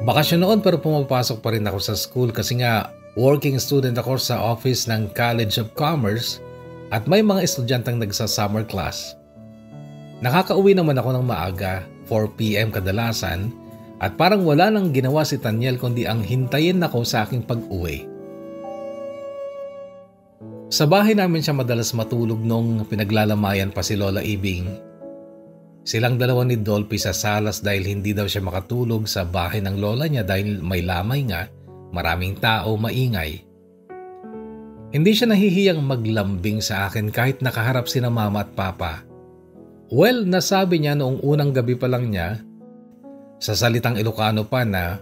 [SPEAKER 2] Bakasyon noon pero pumapasok pa rin ako sa school kasi nga Working student ako sa office ng College of Commerce at may mga estudyantang nagsa-summer class. Nakakauwi naman ako ng maaga, 4 p.m. kadalasan, at parang wala nang ginawa si Taniel kundi ang hintayin ako sa aking pag-uwi. Sa bahay namin siya madalas matulog nung pinaglalamayan pa si Lola Ibing. Silang dalawa ni Dolphy sa salas dahil hindi daw siya makatulog sa bahay ng lola niya dahil may lamay nga, maraming tao, maingay. Hindi siya nahihiyang maglambing sa akin kahit nakaharap sina mama at papa. Well, nasabi niya noong unang gabi pa lang niya, sa salitang Ilocano pa na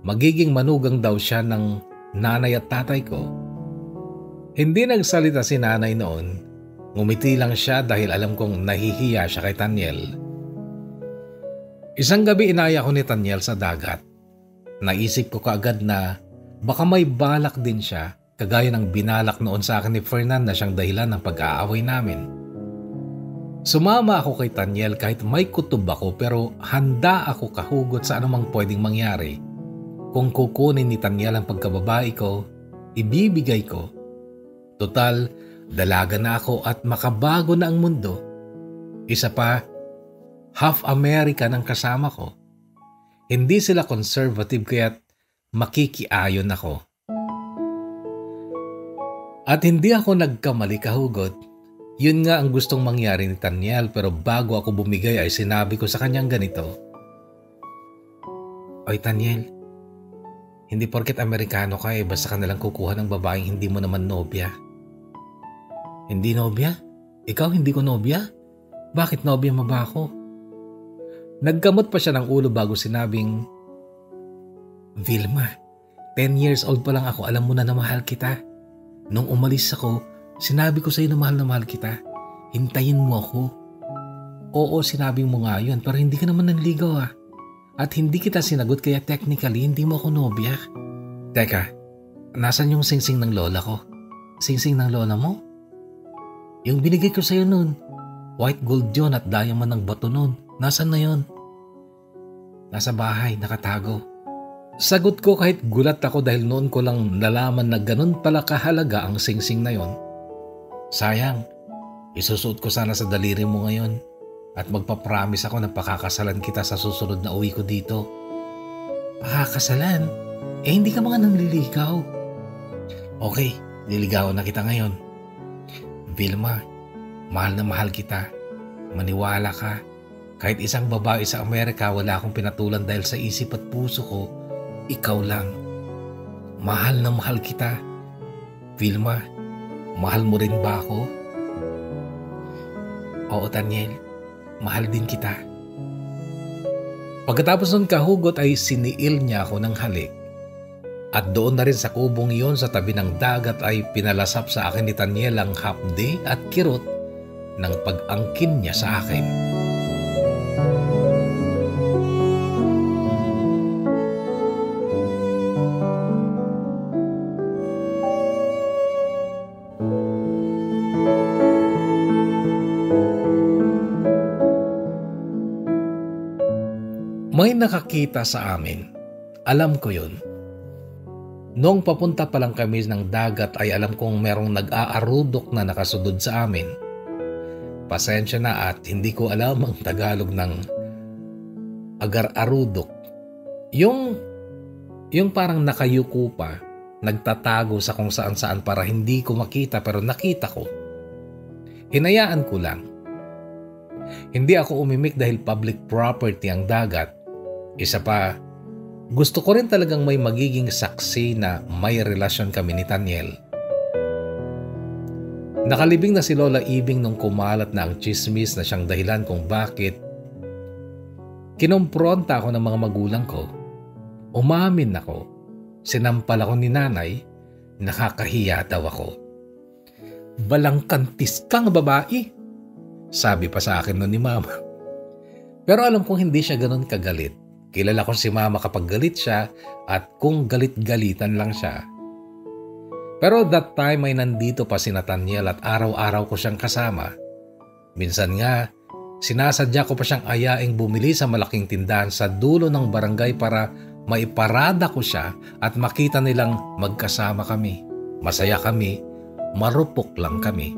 [SPEAKER 2] magiging manugang daw siya ng nanay at tatay ko. Hindi nagsalita si nanay noon. Ngumiti lang siya dahil alam kong nahihiya siya kay Taniel. Isang gabi inaya ko ni Taniel sa dagat. Naisip ko kaagad na baka may balak din siya kagaya ng binalak noon sa akin ni Fernan na siyang dahilan ng pag-aaway namin. Sumama ako kay Taniel kahit may kutob ako pero handa ako kahugot sa anumang pwedeng mangyari. Kung kukunin ni Taniel ang pagkababae ko, ibibigay ko. Total, dalaga na ako at makabago na ang mundo. Isa pa, half American ang kasama ko. Hindi sila conservative kaya't makikiayon ako. At hindi ako nagkamali kahugot. Yun nga ang gustong mangyari ni Taniel pero bago ako bumigay ay sinabi ko sa kanyang ganito. Oy Taniel, hindi porket Amerikano ka basta ka nalang kukuha ng babaeng hindi mo naman nobya. Hindi nobya? Ikaw hindi ko nobya? Bakit nobya mo ba ako? Nagkamot pa siya ng ulo bago sinabing, Vilma, 10 years old pa lang ako, alam mo na mahal kita. Nung umalis ako, sinabi ko sa'yo na mahal kita. Hintayin mo ako. Oo, sinabi mo nga yun, pero hindi ka naman nanligaw At hindi kita sinagot kaya technically hindi mo ako nobya. Teka, nasan yung singsing ng lola ko? Singsing ng lola mo? Yung binigay ko sa'yo nun. White gold yun at diamond ng bato nun. Nasaan na yun? Nasa bahay, nakatago. Sagot ko kahit gulat ako dahil noon ko lang nalaman na ganun pala kahalaga ang singsing na yon. Sayang, isusuot ko sana sa daliri mo ngayon at magpapromise ako na pakakasalan kita sa susunod na uwi ko dito. Pakakasalan? Hindi ka mga nanliligaw. Okay, liligawan na kita ngayon. Vilma, mahal na mahal kita. Maniwala ka. Kahit isang babae sa Amerika wala akong pinatulan dahil sa isip at puso ko, ikaw lang. Mahal na mahal kita. Vilma, mahal mo rin ba ako? Oo, Taniel. Mahal din kita. Pagkatapos ng kahugot ay siniil niya ako ng halik. At doon na rin sa kubong iyon sa tabi ng dagat ay pinalasap sa akin ni Taniel ang hapde at kirot ng pag-angkin niya sa akin. May nakakita sa amin. Alam ko yun. Noong papunta pa lang kami ng dagat ay alam kong merong nag-aarudok na nakasudod sa amin. Pasensya na at hindi ko alam ang Tagalog ng agar-arudok. Yung parang nakayuko pa, nagtatago sa kung saan-saan para hindi ko makita pero nakita ko. Hinayaan ko lang. Hindi ako umimik dahil public property ang dagat. Isa pa, gusto ko rin talagang may magiging saksi na may relasyon kami ni Taniel. Nakalibing na si Lola Ibing nung kumalat na ang chismis na siyang dahilan kung bakit kinompronta ako ng mga magulang ko. Umamin ako. Sinampal ako ni nanay. Nakakahiya daw ako. Balangkantis kang babae, sabi pa sa akin noon ni mama. Pero alam kong hindi siya ganun kagalit. Kilala ko si mama kapag galit siya at kung galit-galitan lang siya. Pero that time ay nandito pa si Nathaniel at araw-araw ko siyang kasama. Minsan nga, sinasadya ko pa siyang ayaing bumili sa malaking tindahan sa dulo ng barangay para maiparada ko siya at makita nilang magkasama kami. Masaya kami, marupok lang kami.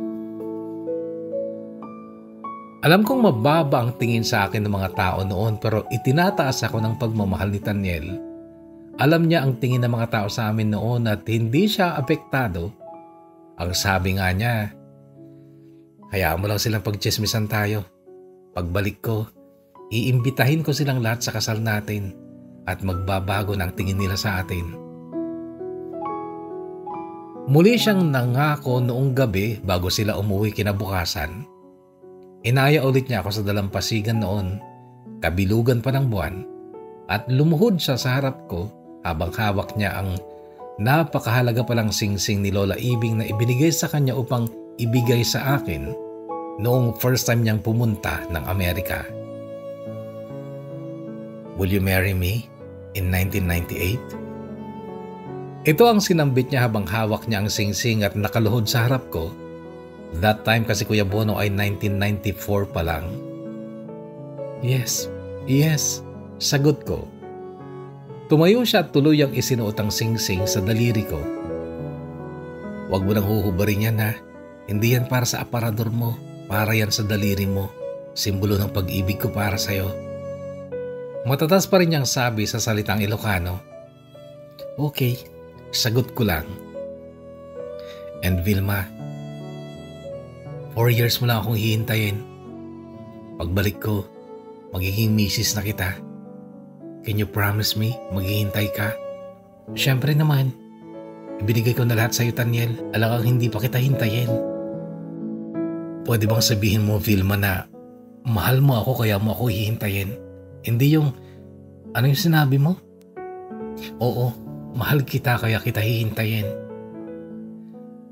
[SPEAKER 2] Alam kong mababa ang tingin sa akin ng mga tao noon pero itinataas ako ng pagmamahal ni Taniel. Alam niya ang tingin ng mga tao sa amin noon at hindi siya apektado. Ang sabi nga niya, hayaan mo lang silang pagtsismisan tayo. Pagbalik ko, iimbitahin ko silang lahat sa kasal natin at magbabago ng tingin nila sa atin. Muli siyang nangako noong gabi bago sila umuwi kinabukasan. Inaya ulit niya ako sa dalampasigan noon, kabilugan pa ng buwan, at lumuhod siya sa harap ko habang hawak niya ang napakahalaga palang singsing ni Lola Ibing na ibinigay sa kanya upang ibigay sa akin noong first time niyang pumunta ng Amerika. Will you marry me in 1998? Ito ang sinambit niya habang hawak niya ang singsing at nakaluhod sa harap ko. That time kasi Kuya Bono ay 1994 pa lang. Yes, sagot ko. Tumayo siya at tuluyang isinuot ang singsing sa daliri ko. Huwag mo nang huhubarin yan ha. Hindi yan para sa aparador mo. Para yan sa daliri mo. Simbolo ng pag-ibig ko para sa'yo. Matatas pa rin niyang sabi sa salitang Ilocano. Okay, sagot ko lang. And Vilma, 4 years mo lang akong hihintayin. Pagbalik ko, magiging misis na kita. Can you promise me, maghihintay ka? Siyempre naman. Ibinigay ko na lahat sa'yo, Taniel. Alangang hindi pa kita hintayin. Pwede bang sabihin mo, Vilma, na mahal mo ako kaya mo ako hihintayin? Hindi yung, ano yung sinabi mo? Oo, mahal kita kaya kita hihintayin.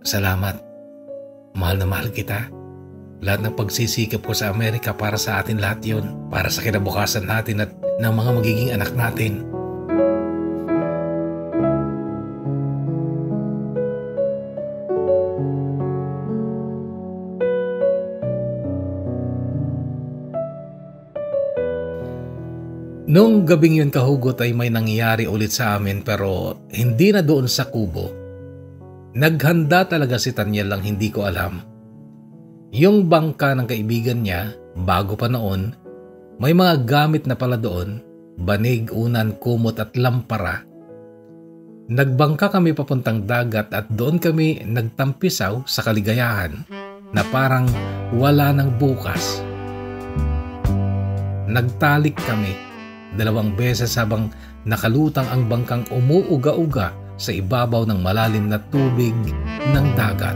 [SPEAKER 2] Salamat. Mahal na mahal kita. Lahat ng pagsisikap ko sa Amerika para sa atin lahat yun. Para sa kinabukasan natin at ng mga magiging anak natin. Noong gabing yun kahugot ay may nangyari ulit sa amin pero hindi na doon sa kubo. Naghanda talaga si Taniel lang hindi ko alam. Yung bangka ng kaibigan niya, bago pa noon, may mga gamit na pala doon, banig, unan, kumot at lampara. Nagbangka kami papuntang dagat at doon kami nagtampisaw sa kaligayahan na parang wala nang bukas. Nagtalik kami 2 beses habang nakalutang ang bangkang umuuga-uga sa ibabaw ng malalim na tubig ng dagat.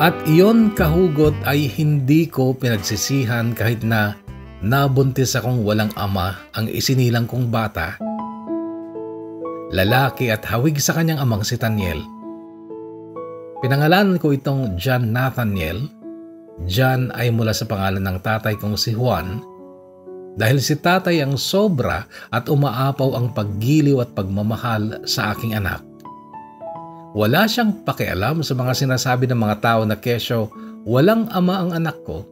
[SPEAKER 2] At iyon kahugot ay hindi ko pinagsisihan kahit na nabuntis akong walang ama ang isinilang kong bata. Lalaki at hawig sa kanyang amang si Taniel. Pinangalanan ko itong John Nathaniel. John ay mula sa pangalan ng tatay kong si Juan dahil si tatay ang sobra at umaapaw ang paggiliw at pagmamahal sa aking anak. Wala siyang pakialam sa mga sinasabi ng mga tao na kesyo walang ama ang anak ko,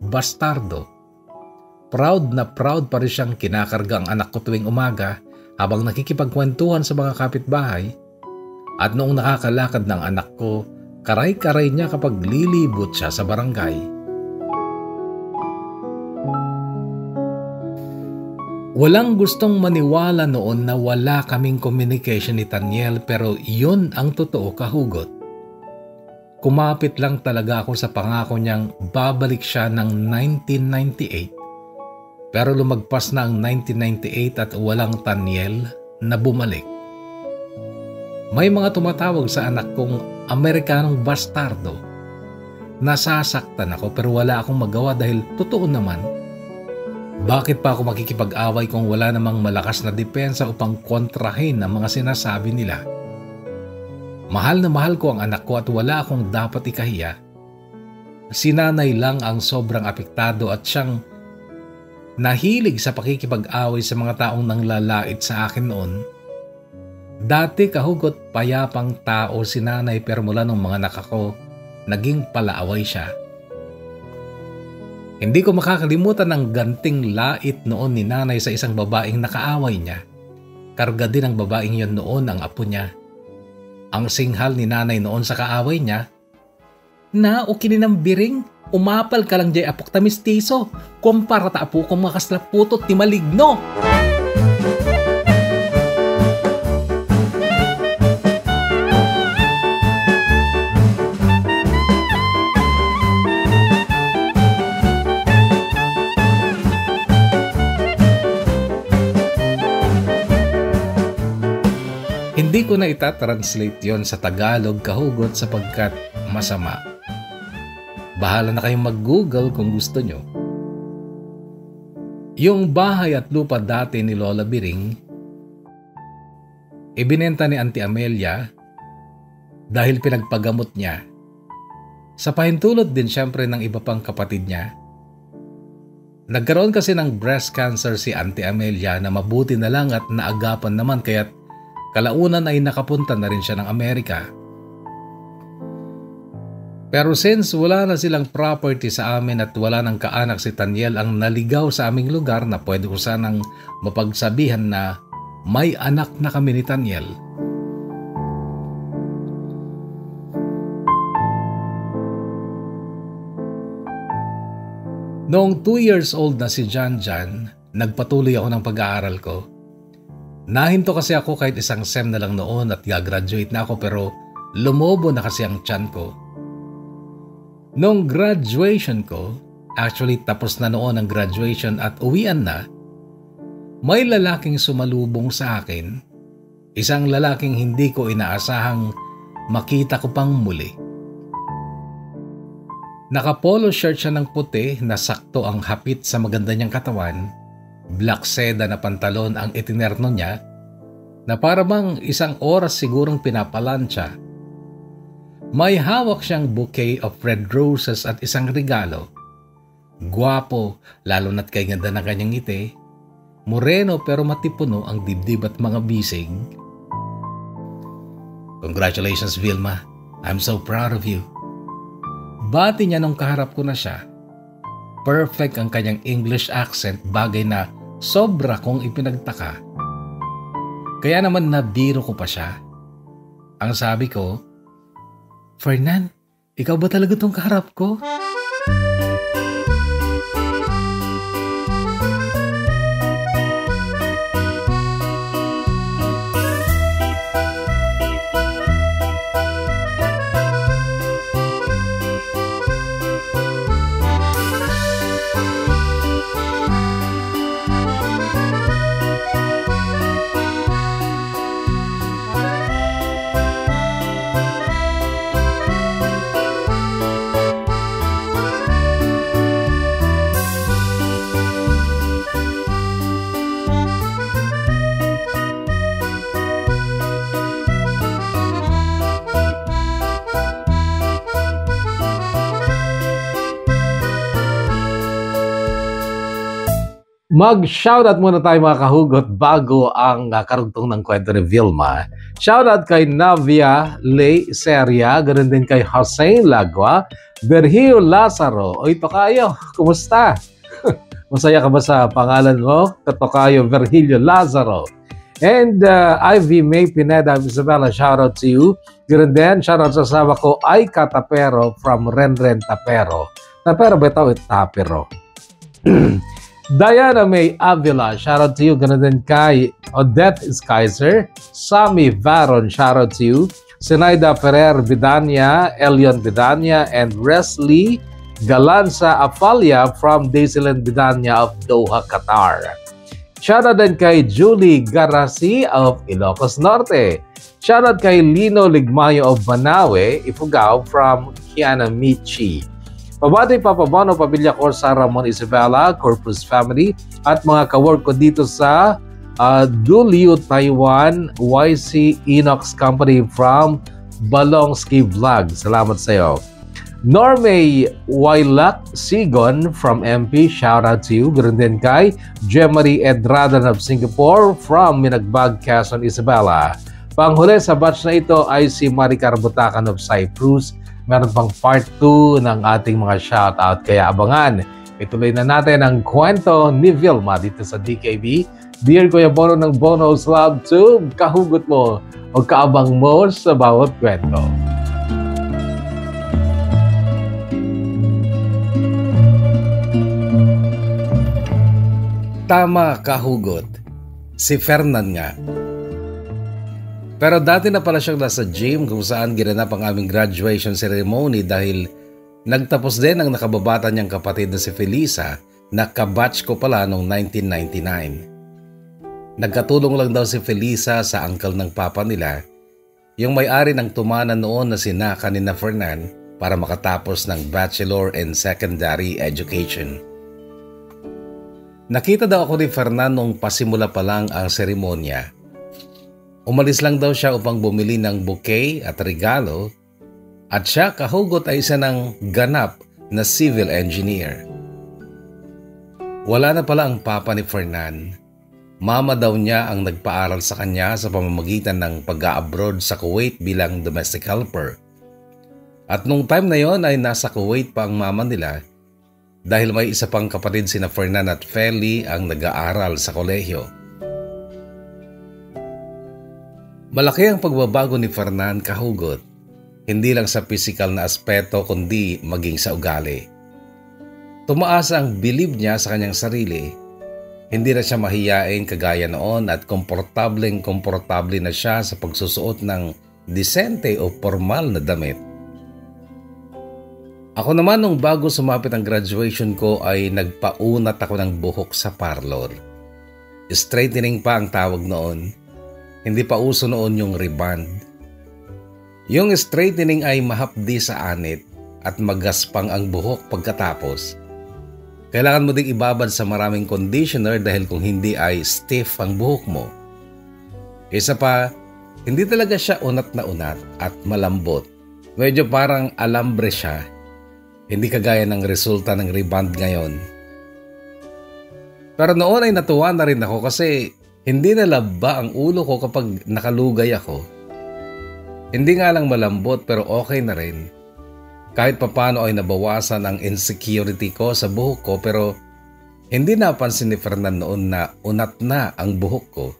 [SPEAKER 2] bastardo. Proud na proud pa rin siyang kinakarga ang anak ko tuwing umaga habang nakikipagkwentuhan sa mga kapitbahay. At noong nakakalakad ng anak ko, karay-karay niya kapag lilibot siya sa barangay. Walang gustong maniwala noon na wala kaming communication ni Taniel pero yun ang totoo kahugot. Kumapit lang talaga ako sa pangako niyang babalik siya ng 1998 pero lumagpas na ang 1998 at walang Taniel na bumalik. May mga tumatawag sa anak kong Amerikanong bastardo. Nasasaktan ako pero wala akong magawa dahil totoo naman. Bakit pa ako makikipag-away kung wala namang malakas na depensa upang kontrahin ang mga sinasabi nila? Mahal na mahal ko ang anak ko at wala akong dapat ikahiya. Si nanay lang ang sobrang apektado at siyang nahilig sa pakikipag-away sa mga taong nanglalait sa akin noon. Dati kahugot payapang tao si nanay pero mula nung mga anak ako, naging palaaway siya. Hindi ko makakalimutan ang ganting lait noon ni nanay sa isang babaeng nakaaway niya. Karga din ang babaeng yon noon ang apo niya. Ang singhal ni nanay noon sa kaaway niya, "Na, o kininang biring, umapal ka lang jay apok ta mistiso, kumpara ta apo kong makaslaputot ti maligno." Hindi ko na itatranslate yon sa Tagalog kahugot sapagkat masama. Bahala na kayong mag-Google kung gusto nyo. Yung bahay at lupa dati ni Lola Biring, ibinenta ni Auntie Amelia dahil pinagpagamot niya. Sa pahintulot din siyempre ng iba pang kapatid niya. Nagkaroon kasi ng breast cancer si Auntie Amelia na mabuti na lang at naagapan naman kaya't kalaunan ay nakapunta na rin siya ng Amerika. Pero since wala na silang property sa amin at wala nang kaanak si Taniel ang naligaw sa aming lugar na pwede ko sanang mapagsabihan na may anak na kami ni Taniel. Noong 2 years old na si Jan, nagpatuloy ako ng pag-aaral ko. Nahinto kasi ako kahit isang SEM na lang noon at gagraduate na ako pero lumobo na kasi ang tiyan ko. Noong graduation ko, actually tapos na noon ang graduation at uwian na, may lalaking sumalubong sa akin, isang lalaking hindi ko inaasahang makita ko pang muli. Naka-polo shirt siya ng puti na sakto ang hapit sa maganda niyang katawan. Black seda na pantalon ang itinerno niya na para bang isang oras sigurong pinapalansya. May hawak siyang bouquet of red roses at isang regalo. Gwapo, lalo na't kay ganda ng kanyang ngiti. Moreno pero matipuno ang dibdib at mga bisig. "Congratulations, Vilma. I'm so proud of you." Bati niya nung kaharap ko na siya. Perfect ang kanyang English accent, bagay na sobra kong ipinagtaka. Kaya naman nabiro ko pa siya. Ang sabi ko, "Fernan, ikaw ba talaga tong kaharap ko?"
[SPEAKER 1] Mag-shoutout muna tayo mga kahugot bago ang karugtong ng kwento ni Vilma. Shoutout kay Navia Ley Seria, ganoon din kay Hossein Lagwa, Virgilio Lazaro. O ito kayo, kumusta? Masaya ka ba sa pangalan mo? Katokayo Virgilio Lazaro. And Ivy May Pineda Isabella, shoutout to you. Ganoon din, shoutout sa asawa ko, Aika Tapero from Renren Tapero. Tapero ba ito? Tapero. Diana May Avila, shoutout to you. Ganun din kay Odette Kaiser, Sammy Varon, shoutout to you. Sinaida Ferrer Vidania, Elion Vidania, and Wesley Galanza Afalia from Daisyland Vidania of Doha, Qatar. Shoutout din kay Julie Garasi of Ilocos Norte. Shoutout kay Lino Ligmayo of Banawe, Ifugao from Kiana Michi. Pabati Papa Pamilya Corsa, Ramon Isabela, Corpus family at mga kawork ko dito sa Dulio, Taiwan, YC Inox Company from Balong Ski Vlog. Salamat sa iyo. Norme Wailak Sigon from MP, shout out to you. Ganoon din kay Jemarie Edrada of Singapore from Minagbag, Quezon, Isabela. Panghuli sa batch na ito ay si Maricar Butacan of Cyprus. Meron pang part 2 ng ating mga shout out, kaya abangan. Ituloy na natin ang kwento ni Vilma dito sa DKB. Dear Kuya Bono ng Bono's Love Tube, kahugot mo o kaabang mo sa bawat kwento.
[SPEAKER 2] Tama, kahugot. Si Fernan nga. Pero dati na pala siyang nasa gym kung saan ginanap ang aming graduation ceremony dahil nagtapos din ang nakababata niyang kapatid na si Felisa na kabatch ko pala noong 1999. Nagkatulong lang daw si Felisa sa uncle ng papa nila, yung may-ari ng tumana noon na sina kanina Fernan para makatapos ng bachelor and secondary education. Nakita daw ako ni Fernan nung pasimula pa lang ang seremonya. Umalis lang daw siya upang bumili ng bouquet at regalo at siya, kahugot, ay isa ng ganap na civil engineer. Wala na pala ang papa ni Fernan. Mama daw niya ang nagpaaral sa kanya sa pamamagitan ng pag-a-abroad sa Kuwait bilang domestic helper. At nung time na yon ay nasa Kuwait pa ang mama nila dahil may isa pang kapatid sina Fernan at Feli ang nag-aaral sa kolehiyo. Malaki ang pagbabago ni Fernan, kahugot, hindi lang sa pisikal na aspeto kundi maging sa ugali. Tumaas ang bilib niya sa kanyang sarili. Hindi na siya mahiyain kagaya noon at komportable na siya sa pagsusuot ng disente o formal na damit. Ako naman nung bago sumapit ang graduation ko ay nagpaunat ako ng buhok sa parlor. Straightening pa ang tawag noon. Hindi pa uso noon yung reband. Yung straightening ay mahapdi sa anit at magaspang ang buhok pagkatapos. Kailangan mo ding ibabad sa maraming conditioner dahil kung hindi ay stiff ang buhok mo. Isa pa, hindi talaga siya unat na unat at malambot. Medyo parang alambre siya. Hindi kagaya ng resulta ng reband ngayon. Pero noon ay natuwa na rin ako kasi hindi nalaba ang ulo ko kapag nakalugay ako. Hindi nga lang malambot pero okay na rin. Kahit papano ay nabawasan ang insecurity ko sa buhok ko pero hindi napansin ni Fernan noon na unat na ang buhok ko.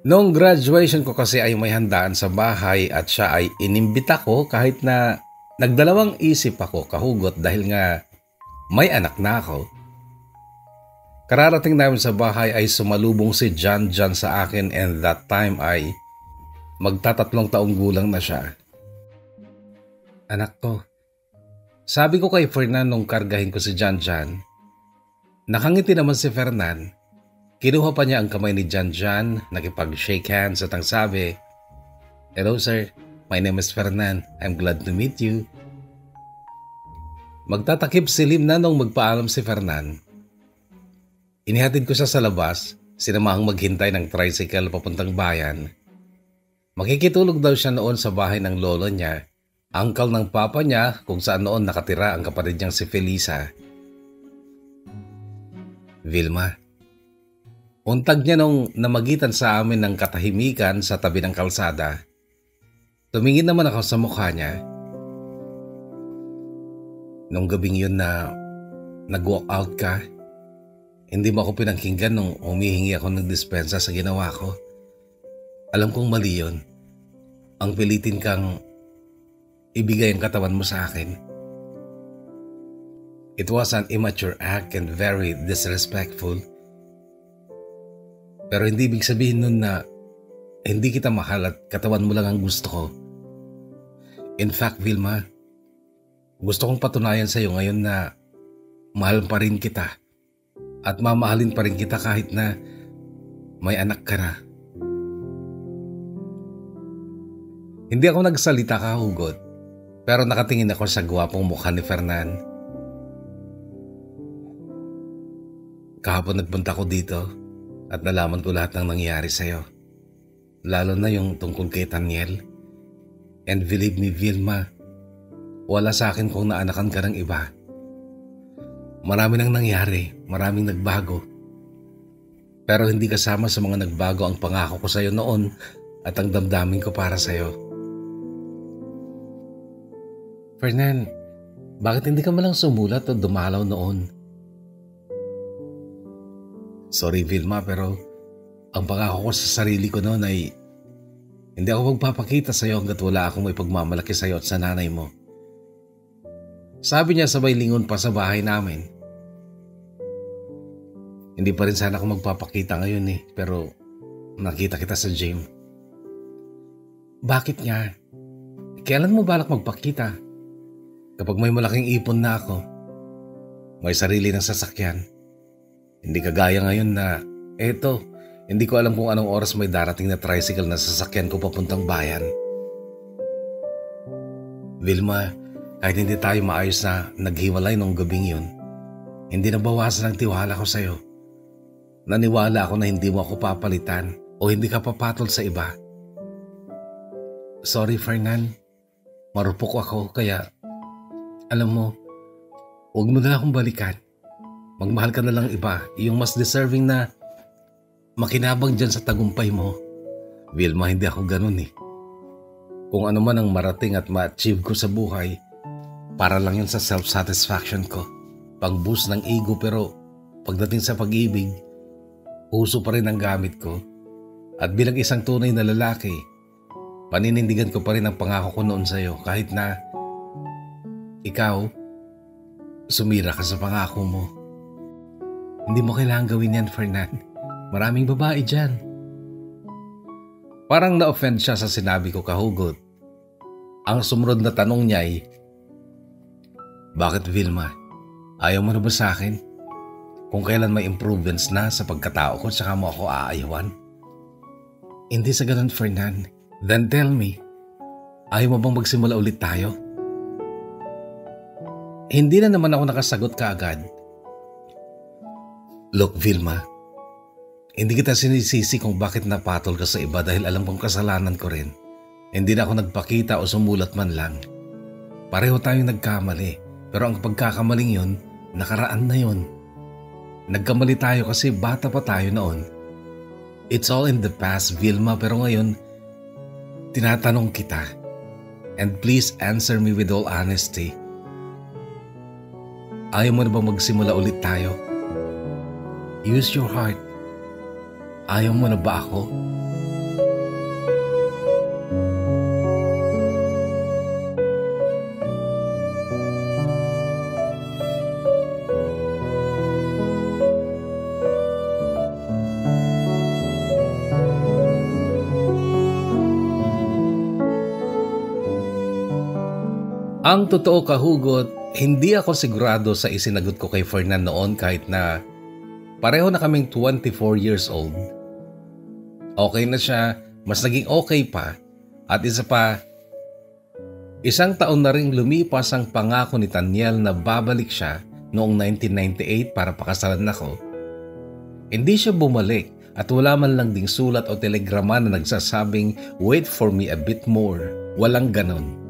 [SPEAKER 2] Noong graduation ko kasi ay may handaan sa bahay at siya ay inimbita ko kahit na nagdalawang isip ako, kahugot, dahil nga may anak na ako. Kararating namin sa bahay ay sumalubong si John sa akin and that time ay magtatatlong taong gulang na siya. Anak ko, sabi ko kay Fernan nung kargahin ko si John. Nakangiti naman si Fernan. Kinuha pa niya ang kamay ni John, nakipag-shake hands at ang sabi, "Hello sir. My name is Fernan. I'm glad to meet you." Magtatakip silim na nung magpaalam si Fernan. Inihatid ko siya sa labas, sinamahang maghintay ng tricycle papuntang bayan. Makikitulog daw siya noon sa bahay ng lolo niya, uncle ng papa niya kung saan noon nakatira ang kapatid niyang si Felisa. Vilma, untag niya nung namagitan sa amin ng katahimikan sa tabi ng kalsada. Tumingin naman ako sa mukha niya. Nung gabing yun na nag-walk out ka, hindi mo ako pinakinggan nung humihingi ako ng dispensa sa ginawa ko. Alam kong mali yun. Ang pilitin kang ibigay ang katawan mo sa akin. It was an immature act and very disrespectful. Pero hindi ibig sabihin nun na hindi kita mahal at katawan mo lang ang gusto ko. In fact, Vilma, gusto kong patunayan sa iyo ngayon na mahal pa rin kita at mamahalin pa rin kita kahit na may anak ka na. Hindi ako nagsalita, kahugot, Pero nakatingin ako sa gwapong mukha ni Fernan. Kahapon nagpunta ko dito at nalaman ko lahat ng nangyari sa'yo. Lalo na yung tungkol kay Taniel. And believe me, Vilma, wala sa akin kung naanakan ka ng iba. Marami nang nangyari, maraming nagbago. Pero hindi kasama sa mga nagbago ang pangako ko sa'yo noon at ang damdamin ko para sa'yo. Fernan, bakit hindi ka malang sumulat o dumalaw noon? Sorry Vilma, pero ang pangako ko sa sarili ko noon ay hindi ako magpapakita sa'yo hanggat wala akong may pagmamalaki sa'yo at sa nanay mo. Sabi niya sabay lingon pa sa bahay namin. Hindi pa rin sana ako magpapakita ngayon pero nakita kita sa gym. Bakit nga? Kailan mo balak magpakita? Kapag may malaking ipon na ako, may sarili ng sasakyan. Hindi kagaya ngayon na, hindi ko alam kung anong oras may darating na tricycle na sasakyan ko papuntang bayan. Vilma, kahit hindi tayo maayos na naghiwalay nung gabing yun, hindi nabawasan ang tiwala ko sa'yo. Naniwala ako na hindi mo ako papalitan o hindi ka papatol sa iba. Sorry Fernan, marupok ako kaya alam mo, huwag mo na akong balikan. Magmahal ka na lang iba, yung mas deserving na makinabang dyan sa tagumpay mo. Vilma, hindi ako ganun Kung ano man ang marating at ma-achieve ko sa buhay, para lang yun sa self-satisfaction ko. Pang-boost ng ego pero pagdating sa pag-ibig, puso pa rin ang gamit ko. At bilang isang tunay na lalaki, paninindigan ko pa rin ang pangako ko noon sa'yo kahit na ikaw, sumira ka sa pangako mo. Hindi mo kailangan gawin yan, Fernan. Maraming babae dyan. Parang na-offend siya sa sinabi ko, kahugot. Ang sumunod na tanong niya ay, bakit Vilma? Ayaw mo na ba sa akin? Kung kailan may improvements na sa pagkatao ko, tsaka mo ako aayawan? Hindi sa ganun, Fernan. Then tell me, ayaw mo bang magsimula ulit tayo? Hindi na naman ako nakasagot kaagad. Look, Vilma, hindi kita sinisisi kung bakit napatol ka sa iba dahil alam kong kasalanan ko rin. Hindi na ako nagpakita o sumulat man lang. Pareho tayong nagkamali, pero ang pagkakamaling yun, nakaraan na yun. Nagkamali tayo kasi bata pa tayo noon. It's all in the past, Vilma, pero ngayon, tinatanong kita. And please answer me with all honesty. Ayaw mo na ba magsimula ulit tayo? Use your heart. Ayaw mo na ba ako? Ang totoo, kahugot, hindi ako sigurado sa isinagot ko kay Fernan noon kahit na pareho na kaming 24 years old. Okay na siya, mas naging okay pa. At isa pa, isang taon na ring lumipas ang pangako ni Taniel na babalik siya noong 1998 para pakasalan ako. Hindi siya bumalik at wala man lang ding sulat o telegrama na nagsasabing wait for me a bit more. Walang ganon.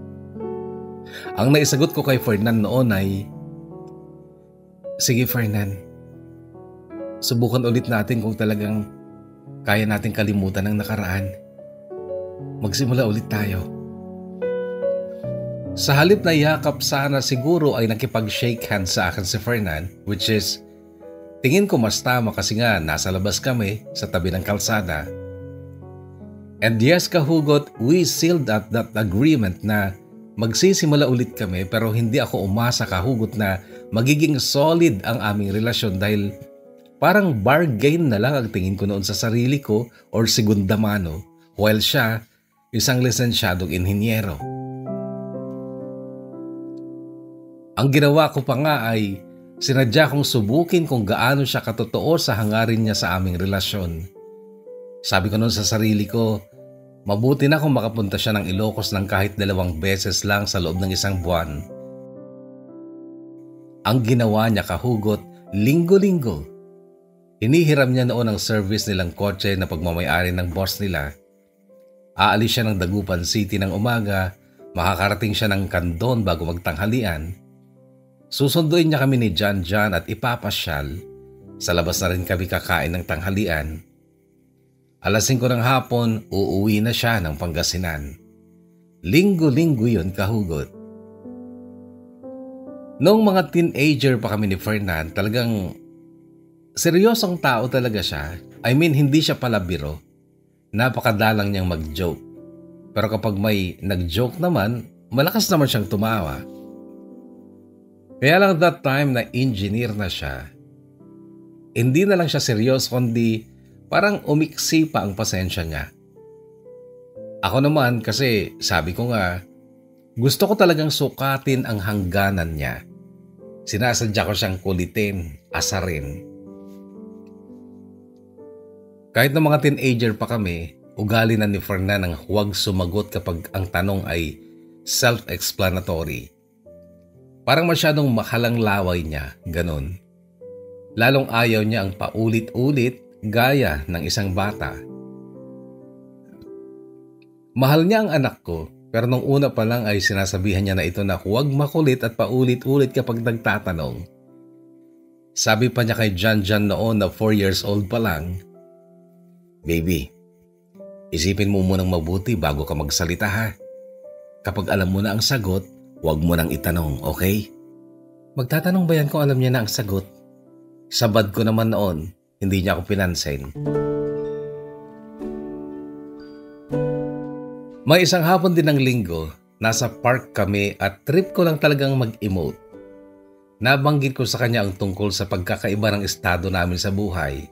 [SPEAKER 2] Ang naisagot ko kay Fernan noon ay, sige Fernan, subukan ulit natin kung talagang kaya natin kalimutan ang nakaraan. Magsimula ulit tayo. Sa halip na yakap sana siguro ay nakipag-shake hands sa akin si Fernan, which is, tingin ko mas tama kasi nga nasa labas kami sa tabi ng kalsada. And yes, kahugot, we sealed up that agreement na magsisimula ulit kami pero hindi ako umasa, kahugot, na magiging solid ang aming relasyon dahil parang bargain na lang ang tingin ko noon sa sarili ko or segunda mano while siya isang lisensyadong inhinyero. Ang ginawa ko pa nga ay sinadya kong subukin kung gaano siya katotoo sa hangarin niya sa aming relasyon. Sabi ko noon sa sarili ko, Mabuti na kung makapunta siya ng Ilocos ng kahit 2 beses lang sa loob ng 1 buwan. Ang ginawa niya kahugot, linggo-linggo. Hinihiram niya noon ang service nilang kotse na pagmamayari ng boss nila. Aalis siya ng Dagupan City ng umaga, makakarating siya ng Candon bago magtanghalian. Susunduin niya kami ni John at ipapasyal. Sa labas na rin kami kakain ng tanghalian. Alas 5 ng hapon, uuwi na siya ng Pangasinan. Linggo-linggo yun kahugot. Noong mga teenager pa kami ni Fernan, talagang seryosong tao talaga siya. I mean, hindi siya pala biro. Napakadalang niyang mag-joke. Pero kapag may nag-joke naman, malakas naman siyang tumawa. Kaya lang that time na engineer na siya, hindi na lang siya seryoso kundi parang umiksi pa ang pasensya niya. Ako naman kasi sabi ko nga, gusto ko talagang sukatin ang hangganan niya. Sinasadya ko siyang kulitin, asarin. Kahit na mga teenager pa kami, ugali na ni Fernan ang huwag sumagot kapag ang tanong ay self-explanatory. Parang masyadong makalang laway niya, ganun. Lalong ayaw niya ang paulit-ulit gaya ng isang bata. Mahal niya ang anak ko, pero nung una pa lang ay sinasabihan niya na ito na huwag makulit at paulit-ulit kapag nagtatanong. Sabi pa niya kay John noon na 4 years old pa lang, "Baby, isipin mo munang mabuti bago ka magsalita ha. Kapag alam mo na ang sagot, huwag mo nang itanong, okay?" Magtatanong ba yan kung alam niya na ang sagot? Sabad ko naman noon, hindi niya ako pinansin. May isang hapon din ng linggo, nasa park kami at trip ko lang talagang mag-emote. Nabanggit ko sa kanya ang tungkol sa pagkakaiba ng estado namin sa buhay.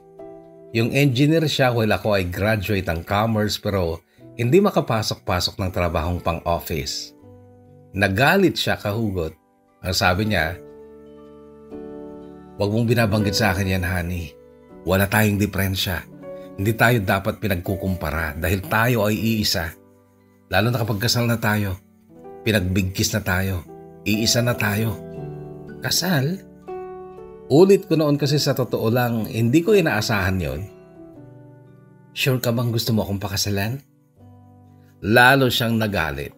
[SPEAKER 2] Yung engineer siya while ako ay graduate ng commerce pero hindi makapasok-pasok ng trabahong pang-office. Nagalit siya kahugot. Ang sabi niya, "Huwag mong binabanggit sa akin yan, honey. Wala tayong diferensya. Hindi tayo dapat pinagkukumpara dahil tayo ay iisa. Lalo na kapag kasal na tayo. Pinagbigkis na tayo. Iisa na tayo." Kasal? Ulit ko noon kasi sa totoo lang, hindi ko inaasahan yon. "Sure ka bang gusto mo akong pakasalan?" Lalo siyang nagalit.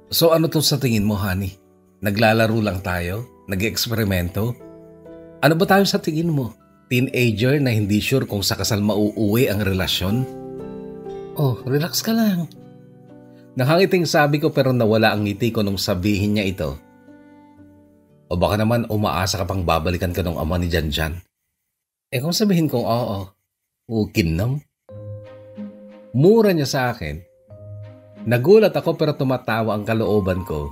[SPEAKER 2] "So ano to sa tingin mo, honey? Naglalaro lang tayo? Nag-eksperimento? Ano ba tayo sa tingin mo? Teenager na hindi sure kung sa kasal mauuwi ang relasyon?" "Oh, relax ka lang." Nakangiting sabi ko pero nawala ang ngiti ko nung sabihin niya ito. "O baka naman umaasa ka pang babalikan ka ng ama ni Jan? Kung sabihin kong oo, ukinam." Mura niya sa akin. Nagulat ako pero tumatawa ang kalooban ko.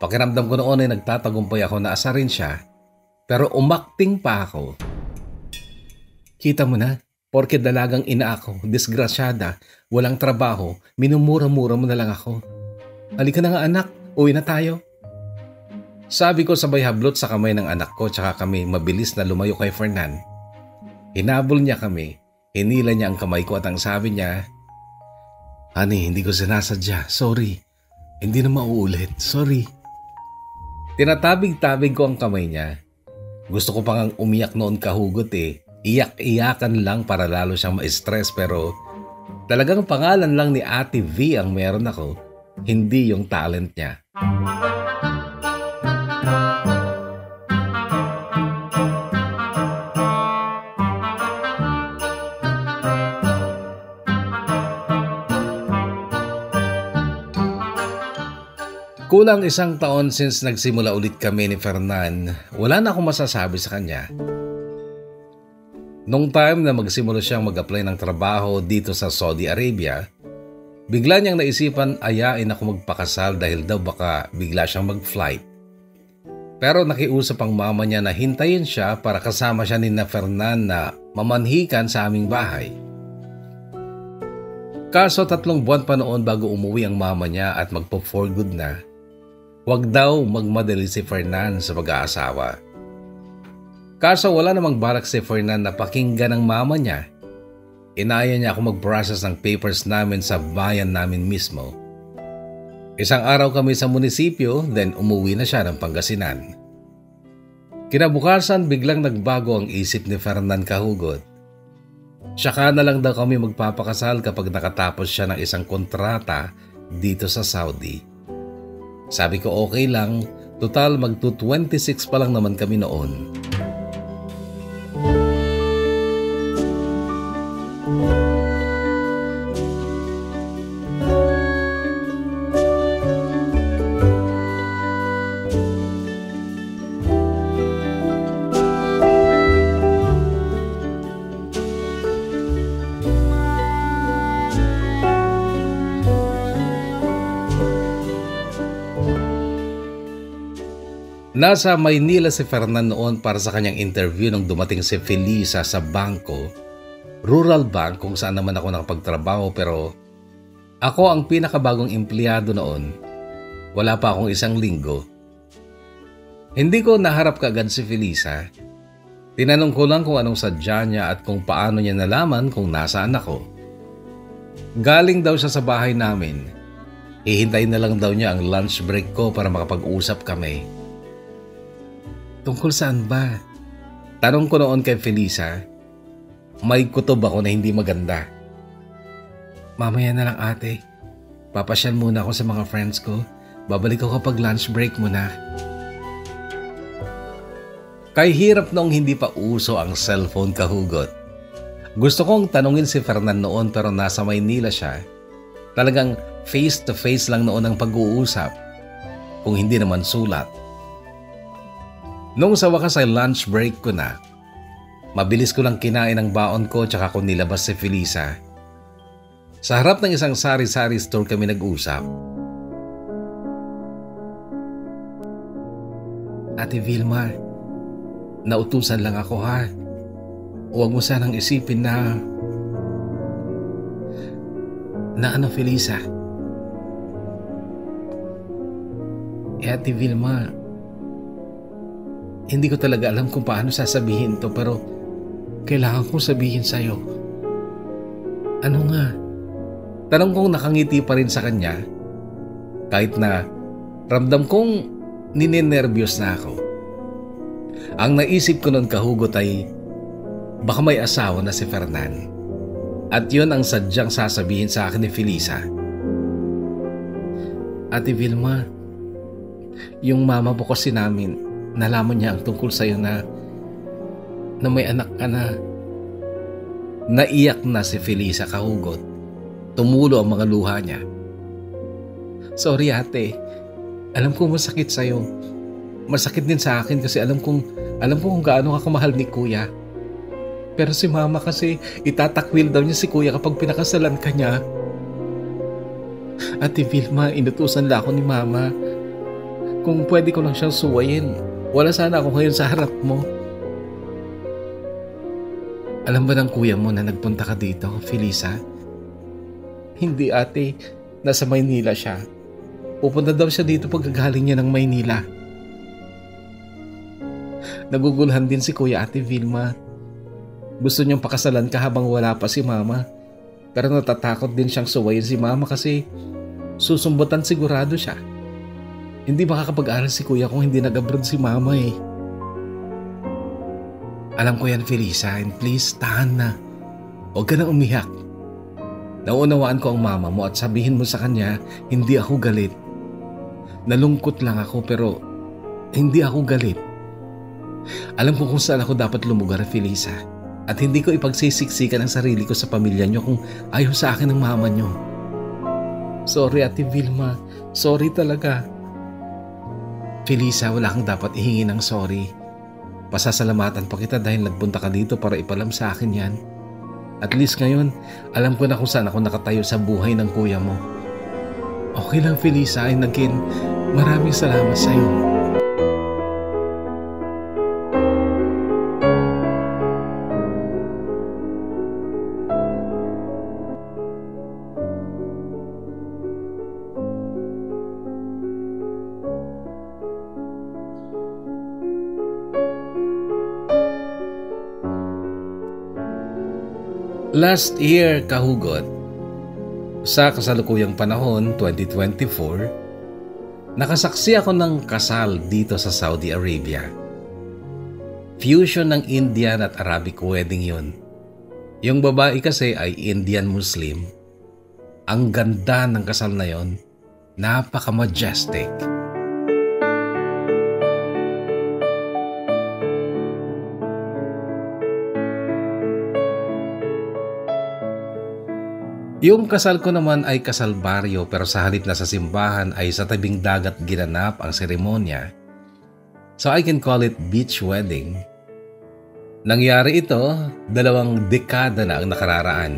[SPEAKER 2] Pakiramdam ko noon ay nagtatagumpay ako na asarin siya. Pero umakting pa ako. "Kita mo na, porke dalagang ina ako, disgrasyada, walang trabaho, minumura-mura mo na lang ako. Halika na nga anak, uwi na tayo." Sabi ko sabay hablot sa kamay ng anak ko tsaka kami mabilis na lumayo kay Fernan. Hinabol niya kami, hinila niya ang kamay ko at ang sabi niya, "Honey, hindi ko sinasadya, sorry. Hindi na mauulit, sorry." Tinatabig-tabig ko ang kamay niya. Gusto ko pang umiyak noon kahugot eh. Iyak-iyakan lang para lalo siyang ma-stress pero talagang pangalan lang ni Ate V ang meron ako, hindi yung talent niya. Kulang 1 taon since nagsimula ulit kami ni Fernan, wala na akong masasabi sa kanya. Nung time na magsimula siyang mag-apply ng trabaho dito sa Saudi Arabia, bigla niyang naisipan ayain ako magpakasal dahil daw baka bigla siyang mag-flight. Pero nakiusap ang mama niya na hintayin siya para kasama siya ni Fernan na mamanhikan sa aming bahay. Kaso 3 buwan pa noon bago umuwi ang mama niya at magpo-for good na. Huwag daw magmadali si Fernan sa pag-aasawa. Kaso wala namang balak si Fernan na pakinggan ng mama niya. Inaya niya ako mag-process ng papers namin sa bayan namin mismo. Isang araw kami sa munisipyo, then umuwi na siya ng Pangasinan. Kinabukasan biglang nagbago ang isip ni Fernan Kahugot. Tsaka na lang daw kami magpapakasal kapag nakatapos siya ng isang kontrata dito sa Saudi. Sabi ko okay lang, total magto-26 pa lang naman kami noon. Nasa Maynila si Fernan noon para sa kanyang interview nung dumating si Felisa sa bangko, rural bank kung saan naman ako nakapagtrabaho, pero ako ang pinakabagong empleyado noon. Wala pa akong isang linggo. Hindi ko naharap kaagad si Felisa. Tinanong ko lang kung anong sadya niya at kung paano niya nalaman kung nasaan ako. Galing daw siya sa bahay namin. Hihintayin na lang daw niya ang lunch break ko para makapag-usap kami. Tungkol saan ba? Tanong ko noon kay Felisa. May kutob ako na hindi maganda. Mamaya na lang ate. Papasyal muna ako sa mga friends ko. Babalik ako kapag lunch break mo na. Kay hirap noong hindi pa uso ang cellphone, Kahugot. Gusto kong tanungin si Fernan noon pero nasa Maynila siya. Talagang face to face lang noon ang pag-uusap. Kung hindi naman sulat. Nung sa wakas ay lunch break ko na, mabilis ko lang kinain ang baon ko tsaka ko nilabas si Felisa. Sa harap ng isang sari-sari store kami nag-usap. Ate Vilma, nautusan lang ako ha. Huwag mo sanang isipin na ano Felisa? Ate Vilma, hindi ko talaga alam kung paano sasabihin to pero kailangan kong sabihin sa'yo. Ano nga? Tanong kong nakangiti pa rin sa kanya kahit na ramdam kong ninenervyos na ako. Ang naisip ko noon, Kahugot, ay baka may asawa na si Fernan. At yun ang sadyang sasabihin sa akin ni Felisa. Ate Vilma, yung mama po kasi namin, nalaman niya ang tungkol sa'yo na may anak ka na. Naiyak na si Felisa, Kahugot. Tumulo ang mga luha niya. Sorry ate, alam ko masakit sa'yo. Masakit din sa akin kasi alam ko kung gaano ka kamahal ni kuya. Pero si mama kasi itatakwil daw niya si kuya kapag pinakasalan ka niya. Ate Vilma, inutusan lang ako ni mama. Kung pwede ko lang siyang suwayin, wala sana ako ngayon sa harap mo. Alam ba ng kuya mo na nagpunta ka dito, Felisa? Hindi ate, nasa Maynila siya. Pupunta daw siya dito pagkagaling niya ng Maynila. Nagugulhan din si kuya, Ate Vilma. Gusto niyang pakasalan ka habang wala pa si mama. Pero natatakot din siyang suwayin si mama kasi susumbutan sigurado siya. Hindi makakapag-aral si kuya kung hindi nag-abroad si mama eh. Alam ko yan, Felisa, and please, tahan na. Huwag ka nang umiyak. Naunawaan ko ang mama mo at sabihin mo sa kanya, hindi ako galit. Nalungkot lang ako pero hindi ako galit. Alam ko kung saan ako dapat lumugar, Felisa. At hindi ko ipagsisiksikan ang sarili ko sa pamilya niyo kung ayaw sa akin ng mama niyo. Sorry, Ate Vilma. Sorry talaga. Felisa, wala kang dapat ihingi ng sorry. Pasasalamatan pa kita dahil nagpunta ka dito para ipalam sa akin yan. At least ngayon, alam ko na kung saan ako nakatayo sa buhay ng kuya mo. Okay lang, Felisa, and again, maraming salamat sa'yo. Last year, kahugot, sa kasalukuyang panahon, 2024, nakasaksi ako ng kasal dito sa Saudi Arabia. Fusion ng Indian at Arabic wedding yun. Yung babae kasi ay Indian Muslim. Ang ganda ng kasal na yon, napaka-majestic. Yung kasal ko naman ay kasal baryo pero sa halip na sa simbahan ay sa tabing dagat ginanap ang seremonya. So I can call it beach wedding. Nangyari ito, 2 dekada na ang nakararaan.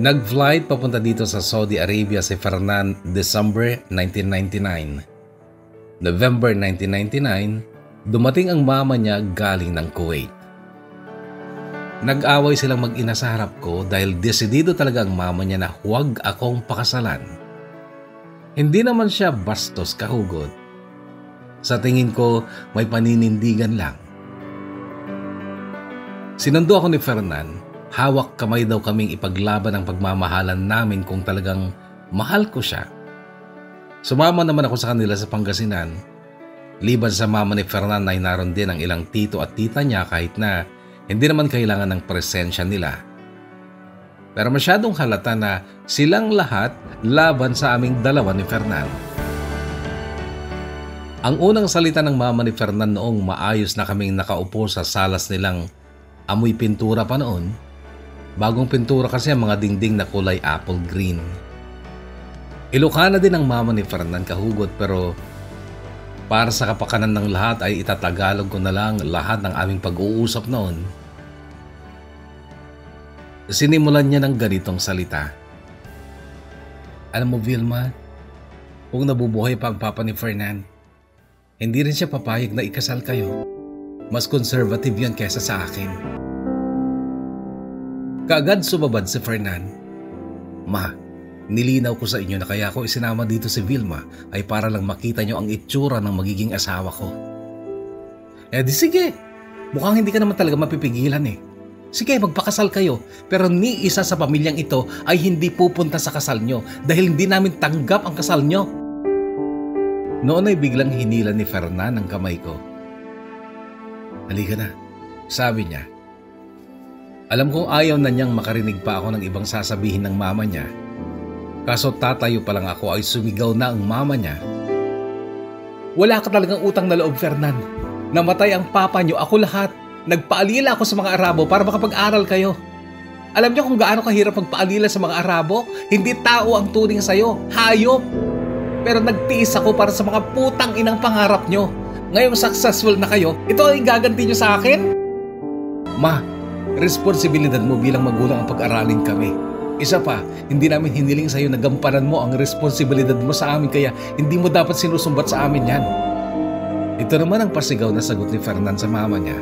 [SPEAKER 2] Nag-flight papunta dito sa Saudi Arabia si Fernan December 1999. November 1999, dumating ang mama niya galing ng Kuwait. Nag-away silang mag-ina sa harap ko dahil desidido talaga ang mama niya na huwag akong pakasalan. Hindi naman siya bastos, kahugot. Sa tingin ko, may paninindigan lang. Sinundo ako ni Fernan, hawak kamay daw kaming ipaglaban ang pagmamahalan namin kung talagang mahal ko siya. Sumama naman ako sa kanila sa Pangasinan. Liban sa mama ni Fernan ay naroon din ang ilang tito at tita niya kahit na hindi naman kailangan ng presensya nila. Pero masyadong halata na silang lahat laban sa aming dalawa ni Fernan. Ang unang salita ng mama ni Fernan noong maayos na kaming nakaupo sa salas nilang amoy pintura pa noon. Bagong pintura kasi ang mga dingding na kulay apple green. Ilocana din ang mama ni Fernan, kahugot, pero para sa kapakanan ng lahat ay itatagalog ko na lang lahat ng aming pag-uusap noon. Sinimulan niya ng ganitong salita. Alam mo, Vilma, kung nabubuhay pa ang papa ni Fernan, hindi rin siya papayag na ikasal kayo. Mas conservative yan kesa sa akin. Kaagad sumabad si Fernan. Ma, nilinaw ko sa inyo na kaya ko isinama dito si Vilma ay para lang makita nyo ang itsura ng magiging asawa ko. Eh di sige, mukhang hindi ka naman talaga mapipigilan eh. Sige, magpakasal kayo, pero ni isa sa pamilyang ito ay hindi pupunta sa kasal nyo dahil hindi namin tanggap ang kasal nyo. Noon ay biglang hinila ni Fernan ang kamay ko. Halika na, sabi niya. Alam kong ayaw na niyang makarinig pa ako ng ibang sasabihin ng mama niya. Kaso tatayo pa lang ako ay sumigaw na ang mama niya. Wala ka talagang utang na loob, Fernan. Namatay ang papa niyo, ako lahat. Nagpaalila ako sa mga Arabo para makapag-aral kayo. Alam niyo kung gaano kahirap magpaalila sa mga Arabo? Hindi tao ang turing sa'yo, hayop. Pero nagtiis ako para sa mga putang inang pangarap niyo. Ngayong successful na kayo, ito ay gaganti niyo sa akin? Ma, responsibilidad mo bilang magulang ang pag-aralin kami. Isa pa, hindi namin hiniling sa'yo na gampanan mo ang responsibilidad mo sa amin kaya hindi mo dapat sinusumbat sa amin yan. Ito naman ang pasigaw na sagot ni Fernan sa mama niya.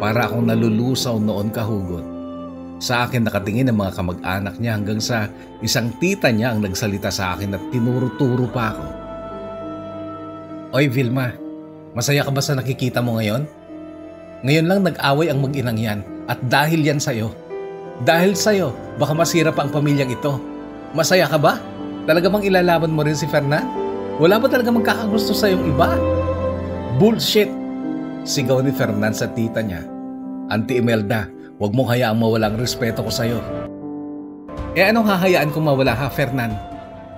[SPEAKER 2] Para akong nalulusaw noon, kahugot. Sa akin nakatingin ang mga kamag-anak niya hanggang sa isang tita niya ang nagsalita sa akin at tinuro-turo pa ako. Oy Vilma, masaya ka ba sa nakikita mo ngayon? Ngayon lang nag-away ang mag-inang yan at dahil yan sa'yo. Dahil sa'yo, baka masira pa ang pamilyang ito. Masaya ka ba? Talaga bang ilalaban mo rin si Fernan? Wala ba talaga magkakagusto sa'yong iba? Bullshit! Sigaw ni Fernan sa tita niya. Auntie Imelda, huwag mong hayaang mawala ang respeto ko sa'yo. Eh anong hahayaan kong mawala ha, Fernan?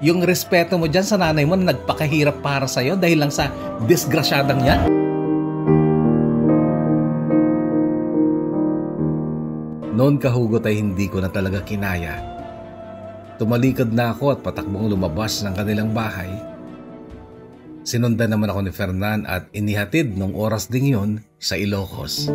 [SPEAKER 2] Yung respeto mo dyan sa nanay mo na nagpakahirap para sa'yo dahil lang sa disgrasyadang yan? Noon, kahugot, ay hindi ko na talaga kinaya. Tumalikod na ako at patakbong lumabas ng kanilang bahay. Sinundan naman ako ni Fernan at inihatid nung oras ding yun sa Ilocos.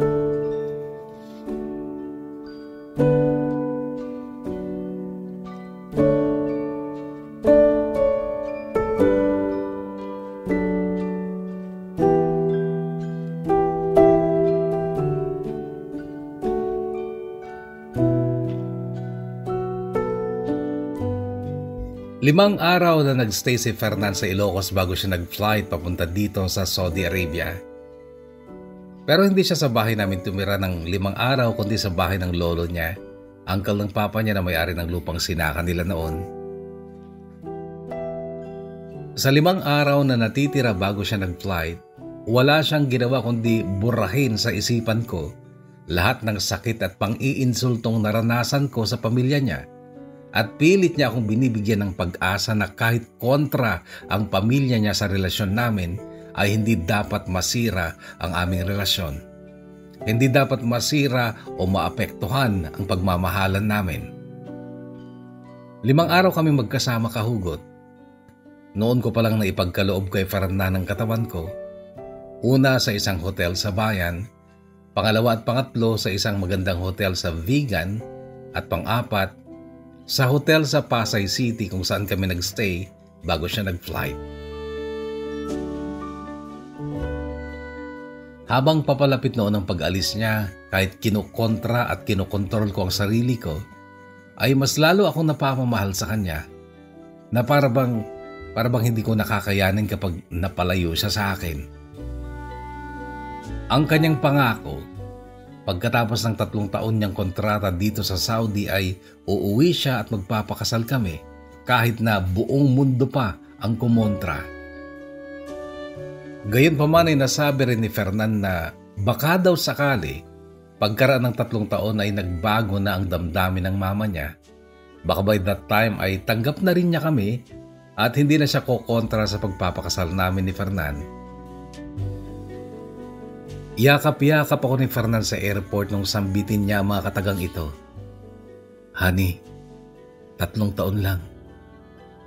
[SPEAKER 2] 5 araw na nagstay si Fernan sa Ilocos bago siya nag-flight papunta dito sa Saudi Arabia. Pero hindi siya sa bahay namin tumira ng 5 araw kundi sa bahay ng lolo niya, uncle ng papa niya na may-ari ng lupang sinaka nila noon. Sa 5 araw na natitira bago siya nag-flight, wala siyang ginawa kundi burahin sa isipan ko lahat ng sakit at pang-iinsultong naranasan ko sa pamilya niya. At pilit niya akong binibigyan ng pag-asa na kahit kontra ang pamilya niya sa relasyon namin ay hindi dapat masira ang aming relasyon. Hindi dapat masira o maapektuhan ang pagmamahalan namin. 5 araw kami magkasama kahugot. Noon ko palang naipagkaloob kay Fernan ng katawan ko. Una sa isang hotel sa bayan, pangalawa at pangatlo sa isang magandang hotel sa Vigan, at pang-apat sa hotel sa Pasay City kung saan kami nagstay bago siya nag-flight. Habang papalapit noon ang pag-alis niya, kahit kinukontra at kinukontrol ko ang sarili ko, ay mas lalo akong napapamahal sa kanya na para bang hindi ko nakakayanin kapag napalayo siya sa akin. Ang kanyang pangako, pagkatapos ng 3 taon niyang kontrata dito sa Saudi ay uuwi siya at magpapakasal kami kahit na buong mundo pa ang kumontra. Gayunpaman ay nasabi rin ni Fernan na baka daw sakali pagkaraan ng 3 taon ay nagbago na ang damdamin ng mama niya. Baka by that time ay tanggap na rin niya kami at hindi na siya kokontra sa pagpapakasal namin ni Fernan. Yakap-yakap ako ni Fernan sa airport nung sambitin niya ang mga katagang ito. Honey, 3 taon lang.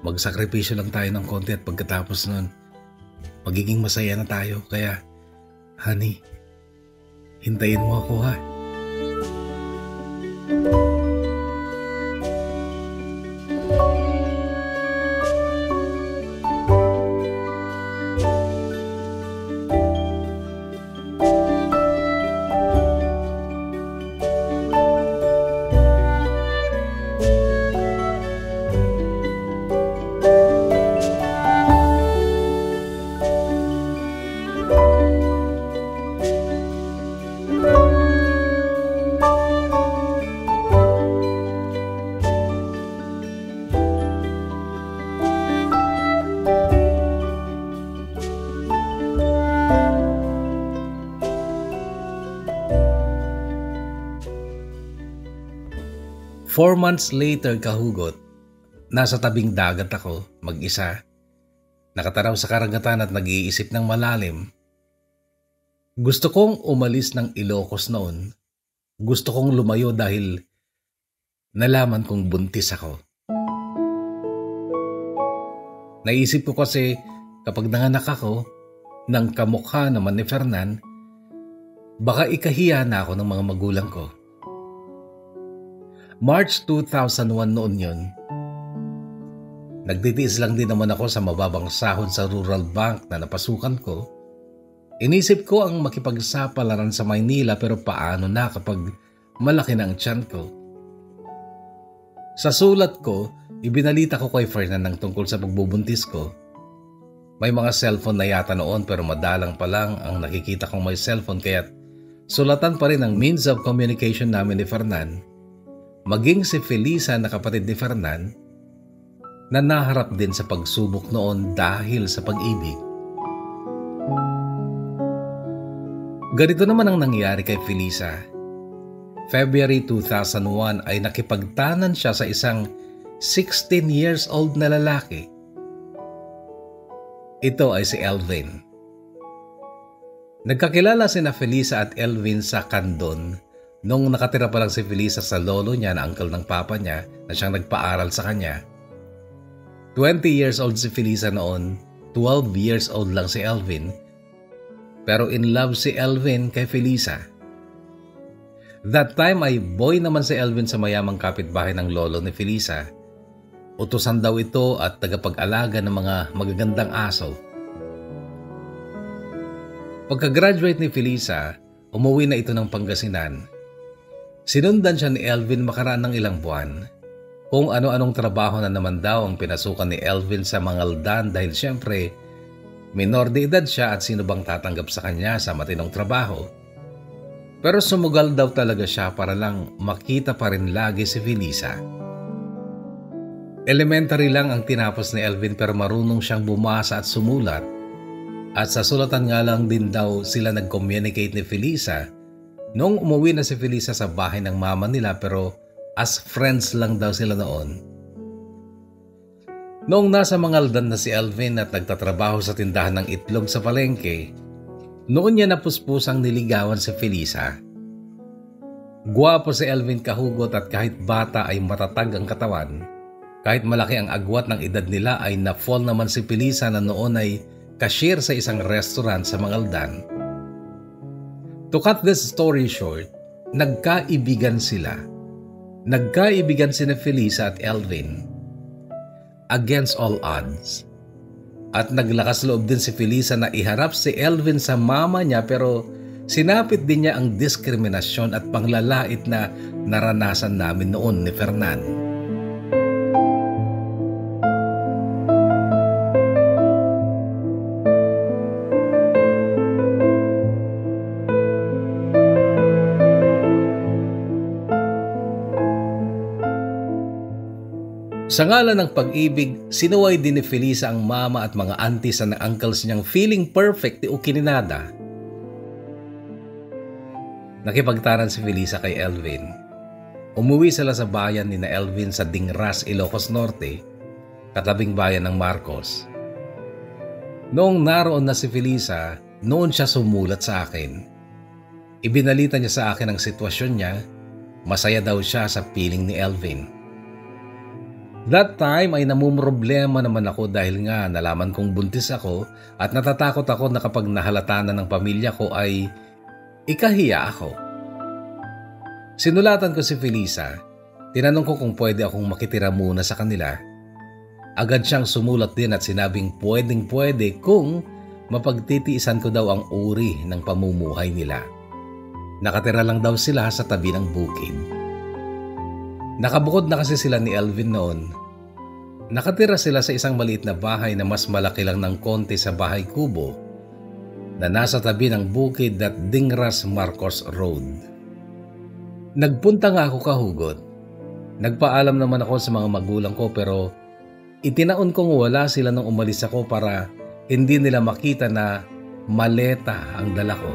[SPEAKER 2] Magsakripisyo lang tayo ng konti at pagkatapos nun, magiging masaya na tayo. Kaya, honey, hintayin mo ako ha. Four months later kahugot, nasa tabing dagat ako, mag-isa. Nakatanaw sa karagatan at nag-iisip ng malalim. Gusto kong umalis ng Ilocos noon. Gusto kong lumayo dahil nalaman kong buntis ako. Naisip ko kasi kapag nanganak ako ng kamukha naman ni Fernan, baka ikahiya na ako ng mga magulang ko. March 2001 noon yun. Nagtitiis lang din naman ako sa mababang sahod sa rural bank na napasukan ko. Inisip ko ang makipagsapalaran sa Maynila pero paano na kapag malaki na ang tiyan ko. Sa sulat ko, ibinalita ko kay Fernan tungkol sa pagbubuntis ko. May mga cellphone na yata noon pero madalang pa lang ang nakikita kong may cellphone kaya't sulatan pa rin ang means of communication namin ni Fernan. Maging si Felisa na kapatid ni Fernan na naharap din sa pagsubok noon dahil sa pag-ibig. Ganito naman ang nangyari kay Felisa. February 2001 ay nakipagtanan siya sa isang 16 years old na lalaki. Ito ay si Elvin. Nagkakilala sina Felisa at Elvin sa Candon nung nakatira pa lang si Felisa sa lolo niya na uncle ng papa niya na siyang nagpaaral sa kanya. 20 years old si Felisa noon, 12 years old lang si Elvin. Pero in love si Elvin kay Felisa. That time ay boy naman si Elvin sa mayamang kapitbahay ng lolo ni Felisa. Utusan daw ito at tagapag-alaga ng mga magagandang aso. Pagka-graduate ni Felisa, umuwi na ito ng Pangasinan. Sinundan siya ni Elvin makaraan ng ilang buwan. kung ano-anong trabaho na naman daw ang pinasukan ni Elvin sa Mangaldan dahil siyempre minor de edad siya at sino bang tatanggap sa kanya sa matinong trabaho. Pero sumugal daw talaga siya para lang makita pa rin lagi si Felisa. Elementary lang ang tinapos ni Elvin pero marunong siyang bumasa at sumulat. At sa sulatan nga lang din daw sila nag-communicate ni Felisa noong umuwi na si Felisa sa bahay ng mama nila pero as friends lang daw sila noon. Noong nasa Mangaldan na si Elvin at nagtatrabaho sa tindahan ng itlog sa palengke, noon niya napuspusang niligawan si Felisa. Gwapo si Elvin kahugot at kahit bata ay matatag ang katawan. Kahit malaki ang agwat ng edad nila ay na-fall naman si Felisa na noon ay cashier sa isang restaurant sa Mangaldan. To cut this story short, nagkaibigan sila. Nagkaibigan sina Felisa at Elvin against all odds. At naglakas loob din si Felisa na iharap si Elvin sa mama niya pero sinapit din niya ang diskriminasyon at panglalait na naranasan namin noon ni Fernan. Sa ngalan ng pag-ibig, sinuway din ni Felisa ang mama at mga aunties at uncles niyang feeling perfect o kininada. Nakipagtaran si Felisa kay Elvin. Umuwi sila sa bayan ni na Elvin sa Dingras, Ilocos Norte, katabing bayan ng Marcos. Noong naroon na si Felisa, noon siya sumulat sa akin. Ibinalita niya sa akin ang sitwasyon niya, masaya daw siya sa piling ni Elvin. That time ay namumroblema naman ako dahil nga nalaman kong buntis ako at natatakot ako na kapag nahalata na ng pamilya ko ay ikahiya ako. Sinulatan ko si Felisa, tinanong ko kung pwede akong makitira muna sa kanila. Agad siyang sumulat din at sinabing pwedeng-pwede kung mapagtitiisan ko daw ang uri ng pamumuhay nila. Nakatira lang daw sila sa tabi ng bukid. Nakabukod na kasi sila ni Elvin noon. Nakatira sila sa isang maliit na bahay na mas malaki lang ng konti sa bahay kubo na nasa tabi ng bukid at Dingras Marcos Road. Nagpunta nga ako kahugot. Nagpaalam naman ako sa mga magulang ko pero itinaon kong wala sila nung umalis ako para hindi nila makita na maleta ang dala ko.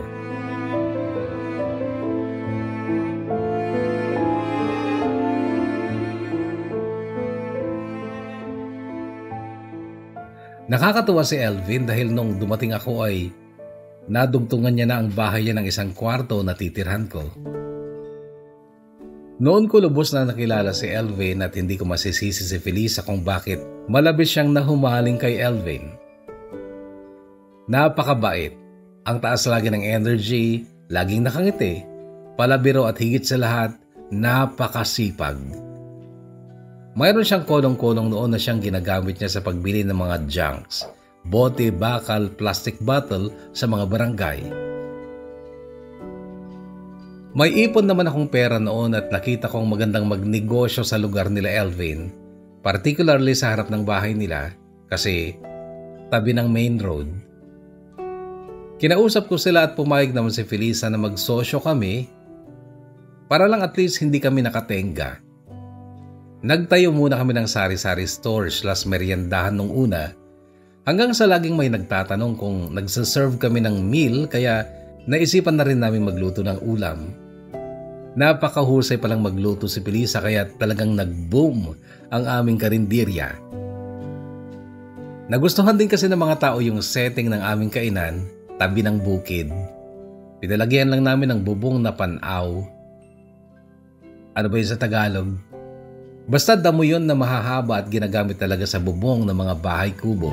[SPEAKER 2] Nakakatuwa si Elvin dahil nung dumating ako ay nadugtungan niya na ang bahay niya ng isang kwarto na titirhan ko. Noon ko lubos na nakilala si Elvin at hindi ko masisisi si Felisa kung bakit malabis siyang nahumaling kay Elvin. Napakabait, ang taas lagi ng energy, laging nakangiti, palabiro at higit sa lahat, napakasipag. Mayroon siyang kolong-kolong noon na siyang ginagamit niya sa pagbili ng mga junks, bote, bakal, plastic bottle sa mga barangay. May ipon naman akong pera noon at nakita kong magandang magnegosyo sa lugar nila Elvin, particularly sa harap ng bahay nila kasi tabi ng main road. Kinausap ko sila at pumayag naman si Felisa na magsosyo kami para lang at least hindi kami nakatenga. Nagtayo muna kami ng sari-sari store/meriendahan nung una hanggang sa laging may nagtatanong kung nagsaserve kami ng meal kaya naisipan na rin namin magluto ng ulam. Napakahusay palang magluto si Felisa kaya talagang nag-boom ang aming karinderya. Nagustuhan din kasi ng mga tao yung setting ng aming kainan, tabi ng bukid. Pinalagyan lang namin ng bubong na panaw. Ano ba yun sa Tagalog? Basta damo yun na mahahaba at ginagamit talaga sa bubong ng mga bahay kubo.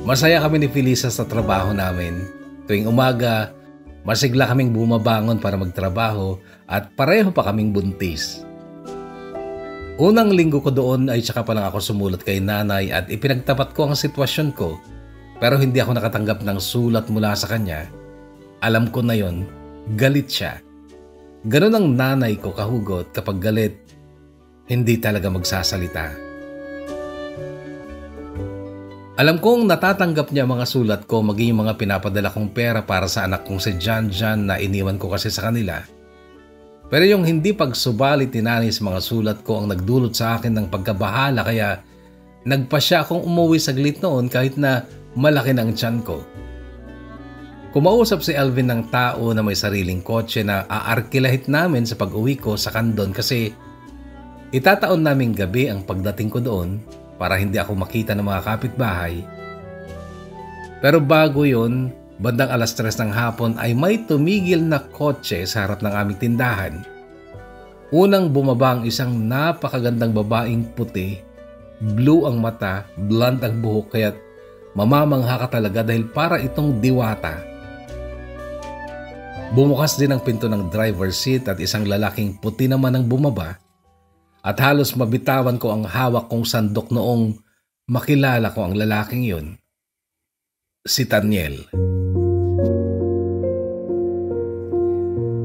[SPEAKER 2] Masaya kami ni Felisa sa trabaho namin. Tuwing umaga, masigla kaming bumabangon para magtrabaho at pareho pa kaming buntis. Unang linggo ko doon ay tsaka pa lang ako sumulat kay nanay at ipinagtapat ko ang sitwasyon ko pero hindi ako nakatanggap ng sulat mula sa kanya. Alam ko na yon, galit siya. Ganon ang nanay ko kahugot kapag galit, hindi talaga magsasalita. Alam kong natatanggap niya mga sulat ko maging yung mga pinapadala kong pera para sa anak kong si Jan na iniwan ko kasi sa kanila. Pero yung hindi pagsubalit ni nanay sa mga sulat ko ang nagdulot sa akin ng pagkabahala kaya nagpa siya akong umuwi saglit noon kahit na malaki ng tiyan ko. Kumausap si Alvin ng tao na may sariling kotse na aarkilahit namin sa pag-uwi ko sa Candon kasi itataon naming gabi ang pagdating ko doon para hindi ako makita ng mga kapitbahay. Pero bago yun, bandang 3:00 ng hapon ay may tumigil na kotse sa harap ng aming tindahan. Unang bumaba ang isang napakagandang babaeng puti, blue ang mata, blonde ang buhok kaya't mamamangha ka talaga dahil para itong diwata. Bumukas din ang pinto ng driver's seat at isang lalaking puti naman ang bumaba at halos mabitawan ko ang hawak kong sandok noong makilala ko ang lalaking yun. Si Taniel.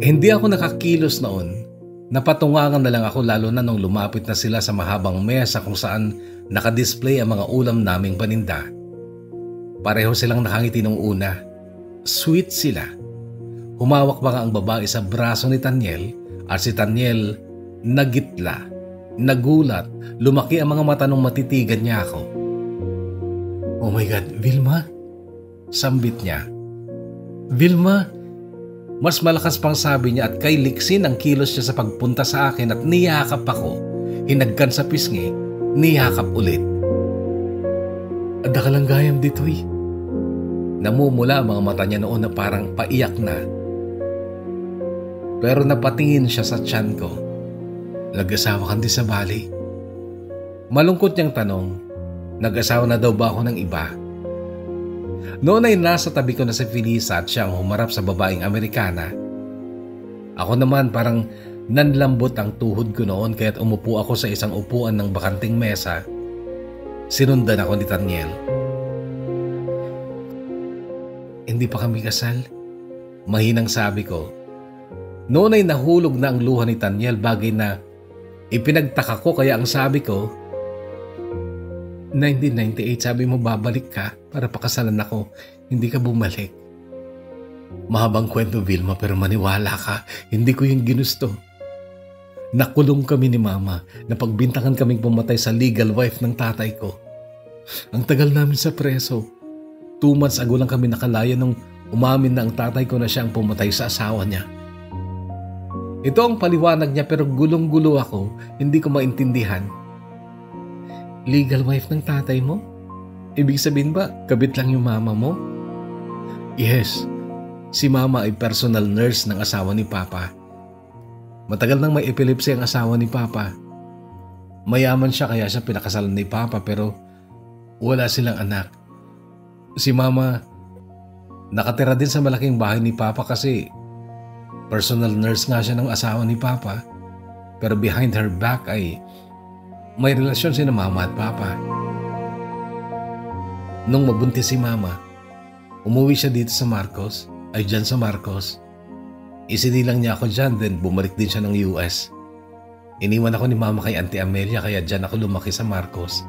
[SPEAKER 2] Hindi ako nakakilos noon. Napatungangan na lang ako lalo na nung lumapit na sila sa mahabang mesa kung saan nakadisplay ang mga ulam naming paninda. Pareho silang nakangiti nung una. Sweet sila. Humawak pa nga ang babae sa braso ni Taniel at si Taniel nagitla, nagulat, lumaki ang mga mata nung matitigan niya ako. Oh my God, Vilma? Sambit niya. Vilma? Mas malakas pang sabi niya at kay liksin ang kilos niya sa pagpunta sa akin at niyakap ako. Hinagkan sa pisngi, niyakap ulit. Ada ka lang gayam dito'y. Namumula ang mga mata niya noon na parang paiyak na. Pero napatingin siya sa tiyan ko. Nag-asawa ka din sa Bali? Malungkot niyang tanong, nag-asawa na daw ba ako ng iba? Noon ay nasa tabi ko na si Felisa at siya ang humarap sa babaeng Amerikana. Ako naman parang nanlambot ang tuhod ko noon kaya't umupo ako sa isang upuan ng bakanting mesa. Sinundan ako ni Taniel. Hindi pa kami kasal? Mahinang sabi ko. Noon ay nahulog na ang luha ni Taniel bagay na ipinagtaka ko kaya ang sabi ko, 1998 sabi mo babalik ka para pakasalan ako, hindi ka bumalik. Mahabang kwento Vilma pero maniwala ka, hindi ko yung ginusto. Nakulong kami ni Mama na pagbintangan kaming pumatay sa legal wife ng tatay ko. Ang tagal namin sa preso. 2 months ago lang kami nakalaya nung umamin na ang tatay ko na siya ang pumatay sa asawa niya. Ito ang paliwanag niya pero gulong-gulo ako, hindi ko maintindihan. Legal wife ng tatay mo? Ibig sabihin ba, kabit lang yung mama mo? Yes, si Mama ay personal nurse ng asawa ni Papa. Matagal nang may epilepsy ang asawa ni Papa. Mayaman siya kaya siya pinakasalan ni Papa pero wala silang anak. Si Mama, nakatira din sa malaking bahay ni Papa kasi personal nurse nga siya ng asawa ni Papa. Pero behind her back ay may relasyon si Mama at Papa. Nung mabuntis si Mama, umuwi siya dito sa Marcos, ay dyan sa Marcos. Isinilang niya ako dyan, then bumalik din siya ng US. Iniwan ako ni Mama kay Auntie Amelia kaya dyan ako lumaki sa Marcos.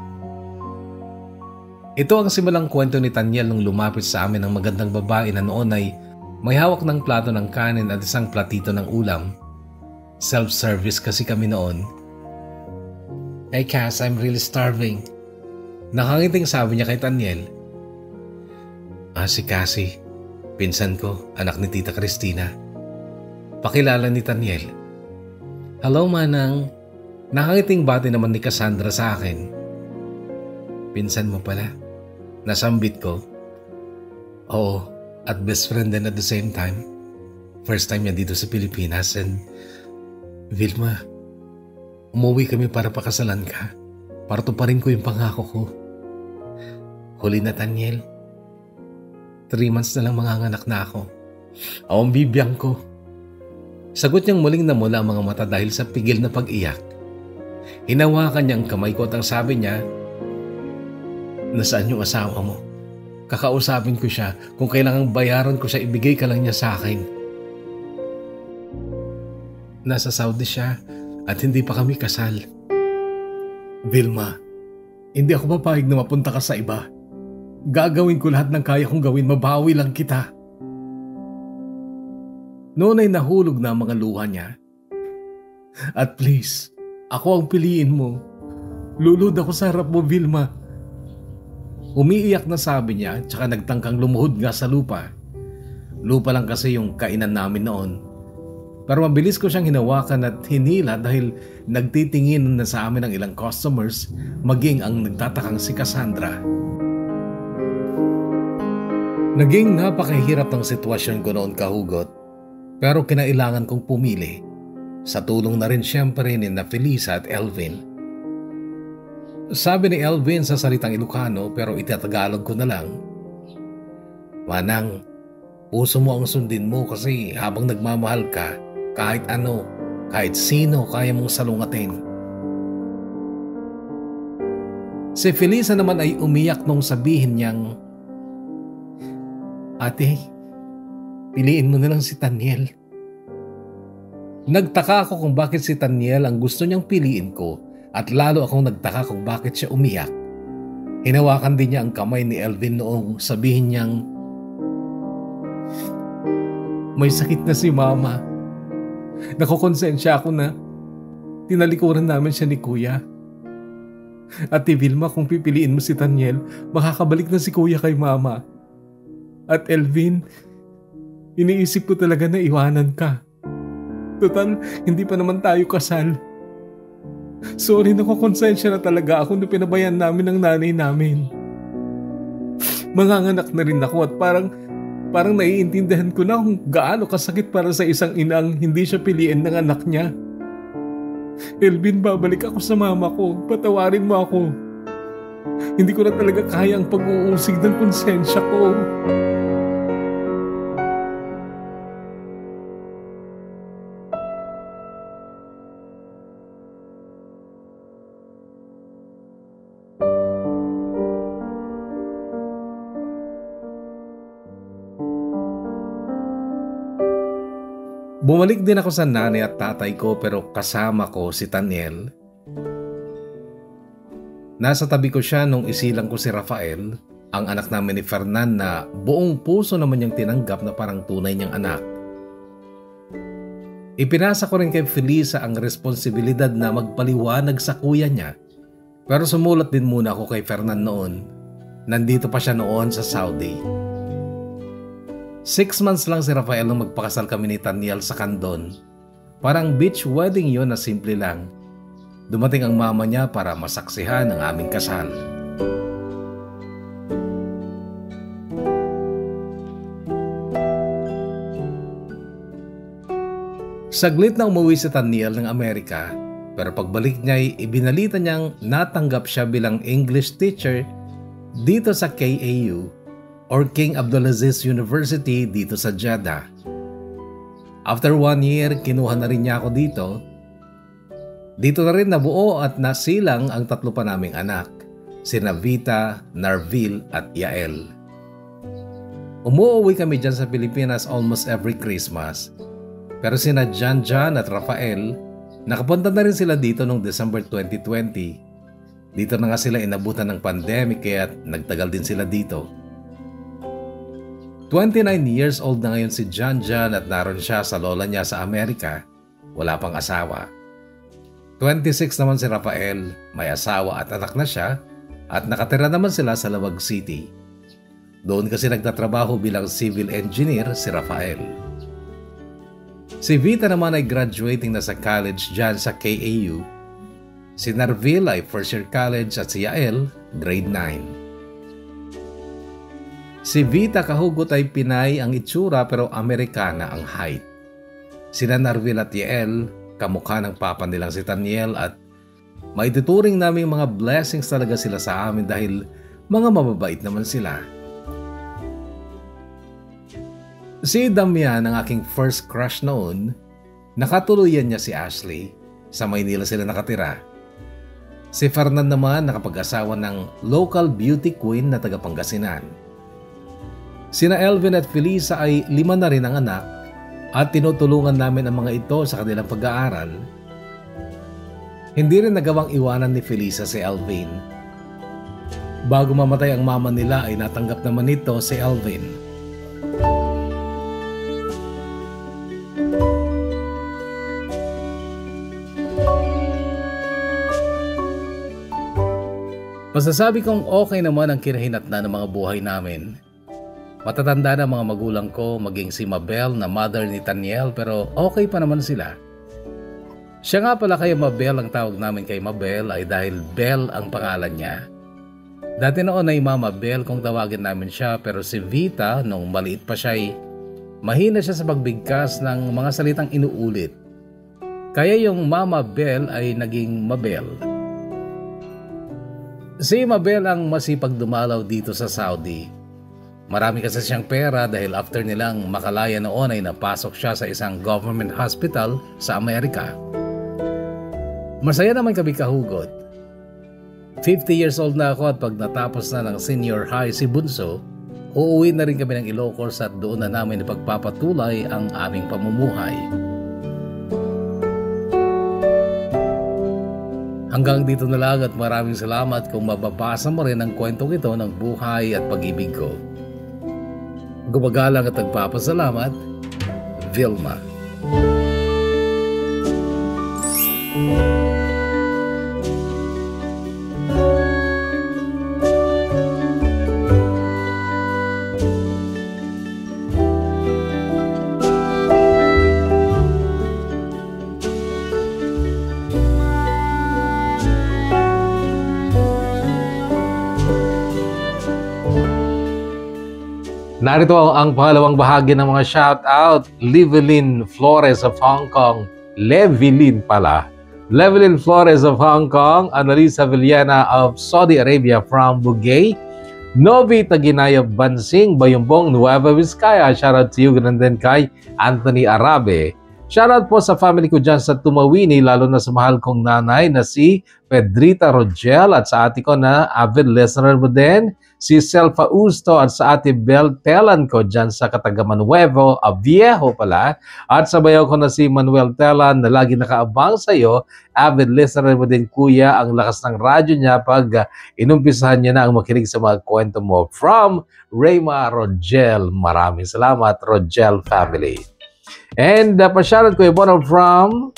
[SPEAKER 2] Ito ang simulang kwento ni Taniel nung lumapit sa amin ng magandang babae na noon ay may hawak ng plato ng kanin at isang platito ng ulam. Self-service kasi kami noon. Hey Cass, I'm really starving. Nakangiting sabi niya kay Taniel. Si Cassie, pinsan ko, anak ni Tita Cristina. Pakilala ni Taniel. Hello Manang. Nakangiting bati naman ni Cassandra sa akin. Pinsan mo pala. Nasambit ko. Oo, at best friend din at the same time. First time niya dito sa Pilipinas and Vilma, umuwi kami para pakasalan ka. Para tuparin ko yung pangako ko. Huli na Taniel. 3 months na lang manganganak na ako. Ang bibiyang ko. Sagot niyang muling namula ang mga mata dahil sa pigil na pag-iyak. Hinawakan niya ang kamay ko at ang sabi niya, nasaan yung asawa mo? Kakausapin ko siya. Kung kailangang bayaran ko siya, ibigay ka lang niya sa akin. Nasa Saudi siya at hindi pa kami kasal. Vilma, hindi ako papayag na mapunta ka sa iba. Gagawin ko lahat ng kaya kong gawin, mabawi lang kita. Noon ay nahulog na ang mga luha niya. At please, ako ang piliin mo. Lulod ako sa harap mo, Vilma. Umiiyak na sabi niya, tsaka nagtangkang lumuhod nga sa lupa. Lupa lang kasi yung kainan namin noon. Pero mabilis ko siyang hinawakan at hinila dahil nagtitingin na sa amin ang ilang customers, maging ang nagtatakang si Cassandra. Naging napakahirap ng sitwasyon ko noon, kahugot, pero kinailangan kong pumili. Sa tulong na rin siyempre ni na Felisa at Elvin. Sabi ni Elvin sa salitang Ilocano pero itatagalog ko na lang, Manang, puso mo ang sundin mo kasi habang nagmamahal ka, kahit ano, kahit sino kaya mong salungatin. Si Felisa naman ay umiyak nung sabihin niyang, Ate, piliin mo na lang si Taniel. Nagtaka ako kung bakit si Taniel ang gusto niyang piliin ko at lalo akong nagtaka kung bakit siya umiyak. Hinawakan din niya ang kamay ni Elvin noong sabihin niyang, May sakit na si Mama. Nakokonsensya ako na tinalikuran namin siya ni Kuya. Ate Vilma, kung pipiliin mo si Taniel, makakabalik na si Kuya kay Mama. At Elvin, iniisip ko talaga na iwanan ka. Total, hindi pa naman tayo kasal. Sorry, nakokonsensya na talaga ako na pinabayan namin ng nanay namin. Manganganak na rin ako at parang naiintindihan ko na kung gaano kasakit para sa isang inang hindi siya piliin ng anak niya. Elvin, babalik ako sa mama ko. Patawarin mo ako. Hindi ko na talaga kaya ang pag-uusig ng konsensya ko. Bumalik din ako sa nanay at tatay ko pero kasama ko si Taniel. Nasa tabi ko siya nung isilang ko si Rafael, ang anak namin ni Fernan na buong puso naman niyang tinanggap na parang tunay niyang anak. Ipinasa ko rin kay Felisa ang responsibilidad na magpaliwanag sa kuya niya, pero sumulat din muna ako kay Fernan noon. Nandito pa siya noon sa Saudi. 6 months lang si Rafael nung magpakasal kami ni Taniel sa Candon. Parang beach wedding yon na simple lang. Dumating ang mama niya para masaksihan ang aming kasal. Saglit na umuwi si Taniel ng Amerika, pero pagbalik niya ay ibinalita niyang natanggap siya bilang English teacher dito sa KAU or King Abdulaziz University dito sa Jeddah. After 1 year, kinuha na rin niya ako dito. Dito na rin nabuo at nasilang ang 3 pa naming anak, sina Vita, Narvil at Yael. Umuwi kami dyan sa Pilipinas almost every Christmas. Pero sina Jan at Rafael, nakapunta na rin sila dito noong December 2020. Dito na nga sila inabutan ng pandemic kaya nagtagal din sila dito. 29 years old na ngayon si Jan at naroon siya sa lola niya sa Amerika, wala pang asawa. 26 naman si Rafael, may asawa at anak na siya at nakatira naman sila sa Lawag City. Doon kasi nagtatrabaho bilang civil engineer si Rafael. Si Vita naman ay graduating na sa college dyan sa KAU. Si Narvil ay first year college at si Yael grade 9. Si Vita kahugot ay Pinay ang itsura pero Amerikana ang height. Sina Narvil at Yael, kamukha ng papa nilang si Taniel at maituturing namin mga blessings talaga sila sa amin dahil mga mababait naman sila. Si Damian, ang aking first crush noon, nakatuluyan niya si Ashley. Sa Maynila sila nakatira. Si Fernan naman nakapag-asawa ng local beauty queen na taga Pangasinan. Sina Elvin at Felisa ay 5 na rin ang anak at tinutulungan namin ang mga ito sa kanilang pag-aaral. Hindi rin nagawang iwanan ni Felisa si Alvin. Bago mamatay ang mama nila ay natanggap naman nito si Alvin. Masasabi kong okay naman ang kinahinatnan ng mga buhay namin. Matatanda na mga magulang ko, maging si Mabel na mother ni Taniel, pero okay pa naman sila. Siya nga pala kay Mabel, ang tawag namin kay Mabel ay dahil Bel ang pangalan niya. Dati noon ay Mama Bel kung tawagin namin siya, pero si Vita nung maliit pa siya ay mahina siya sa pagbigkas ng mga salitang inuulit. Kaya yung Mama Bel ay naging Mabel. Si Mabel ang masipag dumalaw dito sa Saudi. Marami kasi siyang pera dahil after nilang makalaya noon ay napasok siya sa isang government hospital sa Amerika. Masaya naman kami kahugot. 50 years old na ako at pag natapos na ng senior high si Bunso, uuwi na rin kami ng Ilocos at doon na namin ipagpapatuloy ang aming pamumuhay. Hanggang dito na lang at maraming salamat kung mababasa mo rin ang kwentong ito ng buhay at pag-ibig ko. Gumagalang at nagpapasalamat, Vilma.
[SPEAKER 1] Narito ang pangalawang bahagi ng mga shoutout. Levelyn Flores of Hong Kong. Levelyn pala. Levelyn Flores of Hong Kong. Annalisa Villena of Saudi Arabia from Bugay. Novi Taginaya Bansing, Bayumbong, Nueva Vizcaya. Shoutout to you. Ganun din kay Anthony Arabe. Shoutout po sa family ko dyan sa Tumawini, lalo na sa mahal kong nanay na si Pedrita Rogel at sa ate ko na avid listener mo din, si Selfa Usto at sa ate Bel Telan ko dyan sa Catagaman Nuevo, Viejo pala, at sa bayaw ko na si Manuel Telan na lagi nakaabang sa iyo, avid listener mo din kuya, ang lakas ng radyo niya pag inumpisahan niya na ang makinig sa mga kwento mo. From Rayma Rogel, maraming salamat Rogel family. And pa-shoutout ko yung from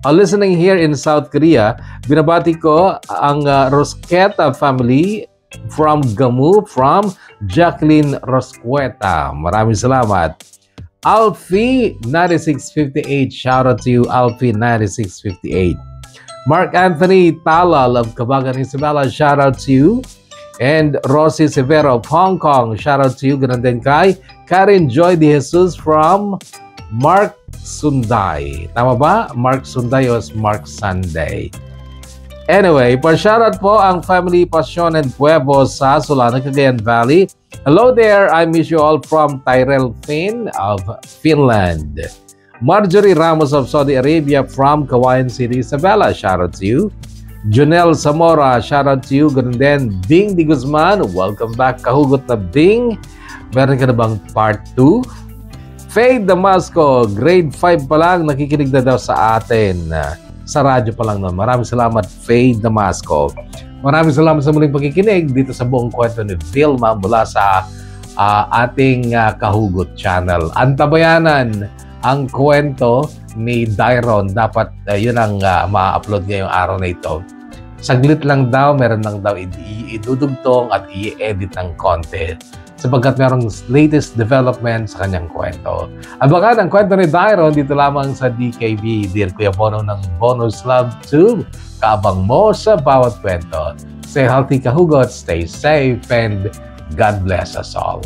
[SPEAKER 1] listening here in South Korea. Binabati ko ang Rosqueta family from Gamu, from Jacqueline Rosqueta. Maraming salamat. Alfie 9658, shoutout to you Alfie 9658. Mark Anthony Talal of Cabagan Isabela, shoutout to you. And Rosie Severo of Hong Kong, shoutout to you. Ganun din kay Karen Joy De Jesus from Mark Sunday. Tama ba? Mark Sunday o Mark Sunday? Anyway, pa-shoutout po ang family Passion and Pueblo sa Solana, Cagayan Valley. Hello there, I miss you all from Tyrell Finn of Finland. Marjorie Ramos of Saudi Arabia from Kawayan City, Isabela. Shoutout to you. Jonel Zamora, shoutout to you. Ganun din, Bing Di Guzman. Welcome back, kahugot na Bing. Meron ka na bang part 2? Faye Damasco, grade 5 pa lang, nakikinig na daw sa atin. Sa radyo pa lang na. Maraming salamat, Faye Damasco. Maraming salamat sa muling pagkikinig dito sa buong kwento ni Vilma mula sa ating Kahugot channel. Antabayanan ang kwento ni Dairon. Dapat yun ang ma-upload ngayong araw na ito. Saglit lang daw, meron lang daw idudugtong at i-edit ng konti sapagkat merong latest development sa kanyang kwento. Abangan ang kwento ni Dairon dito lamang sa DKB, Dear Kuya Bono ng Bonus Love Tube. Kaabang mo sa bawat kwento. Stay healthy, kahugot, stay safe, and God bless us all.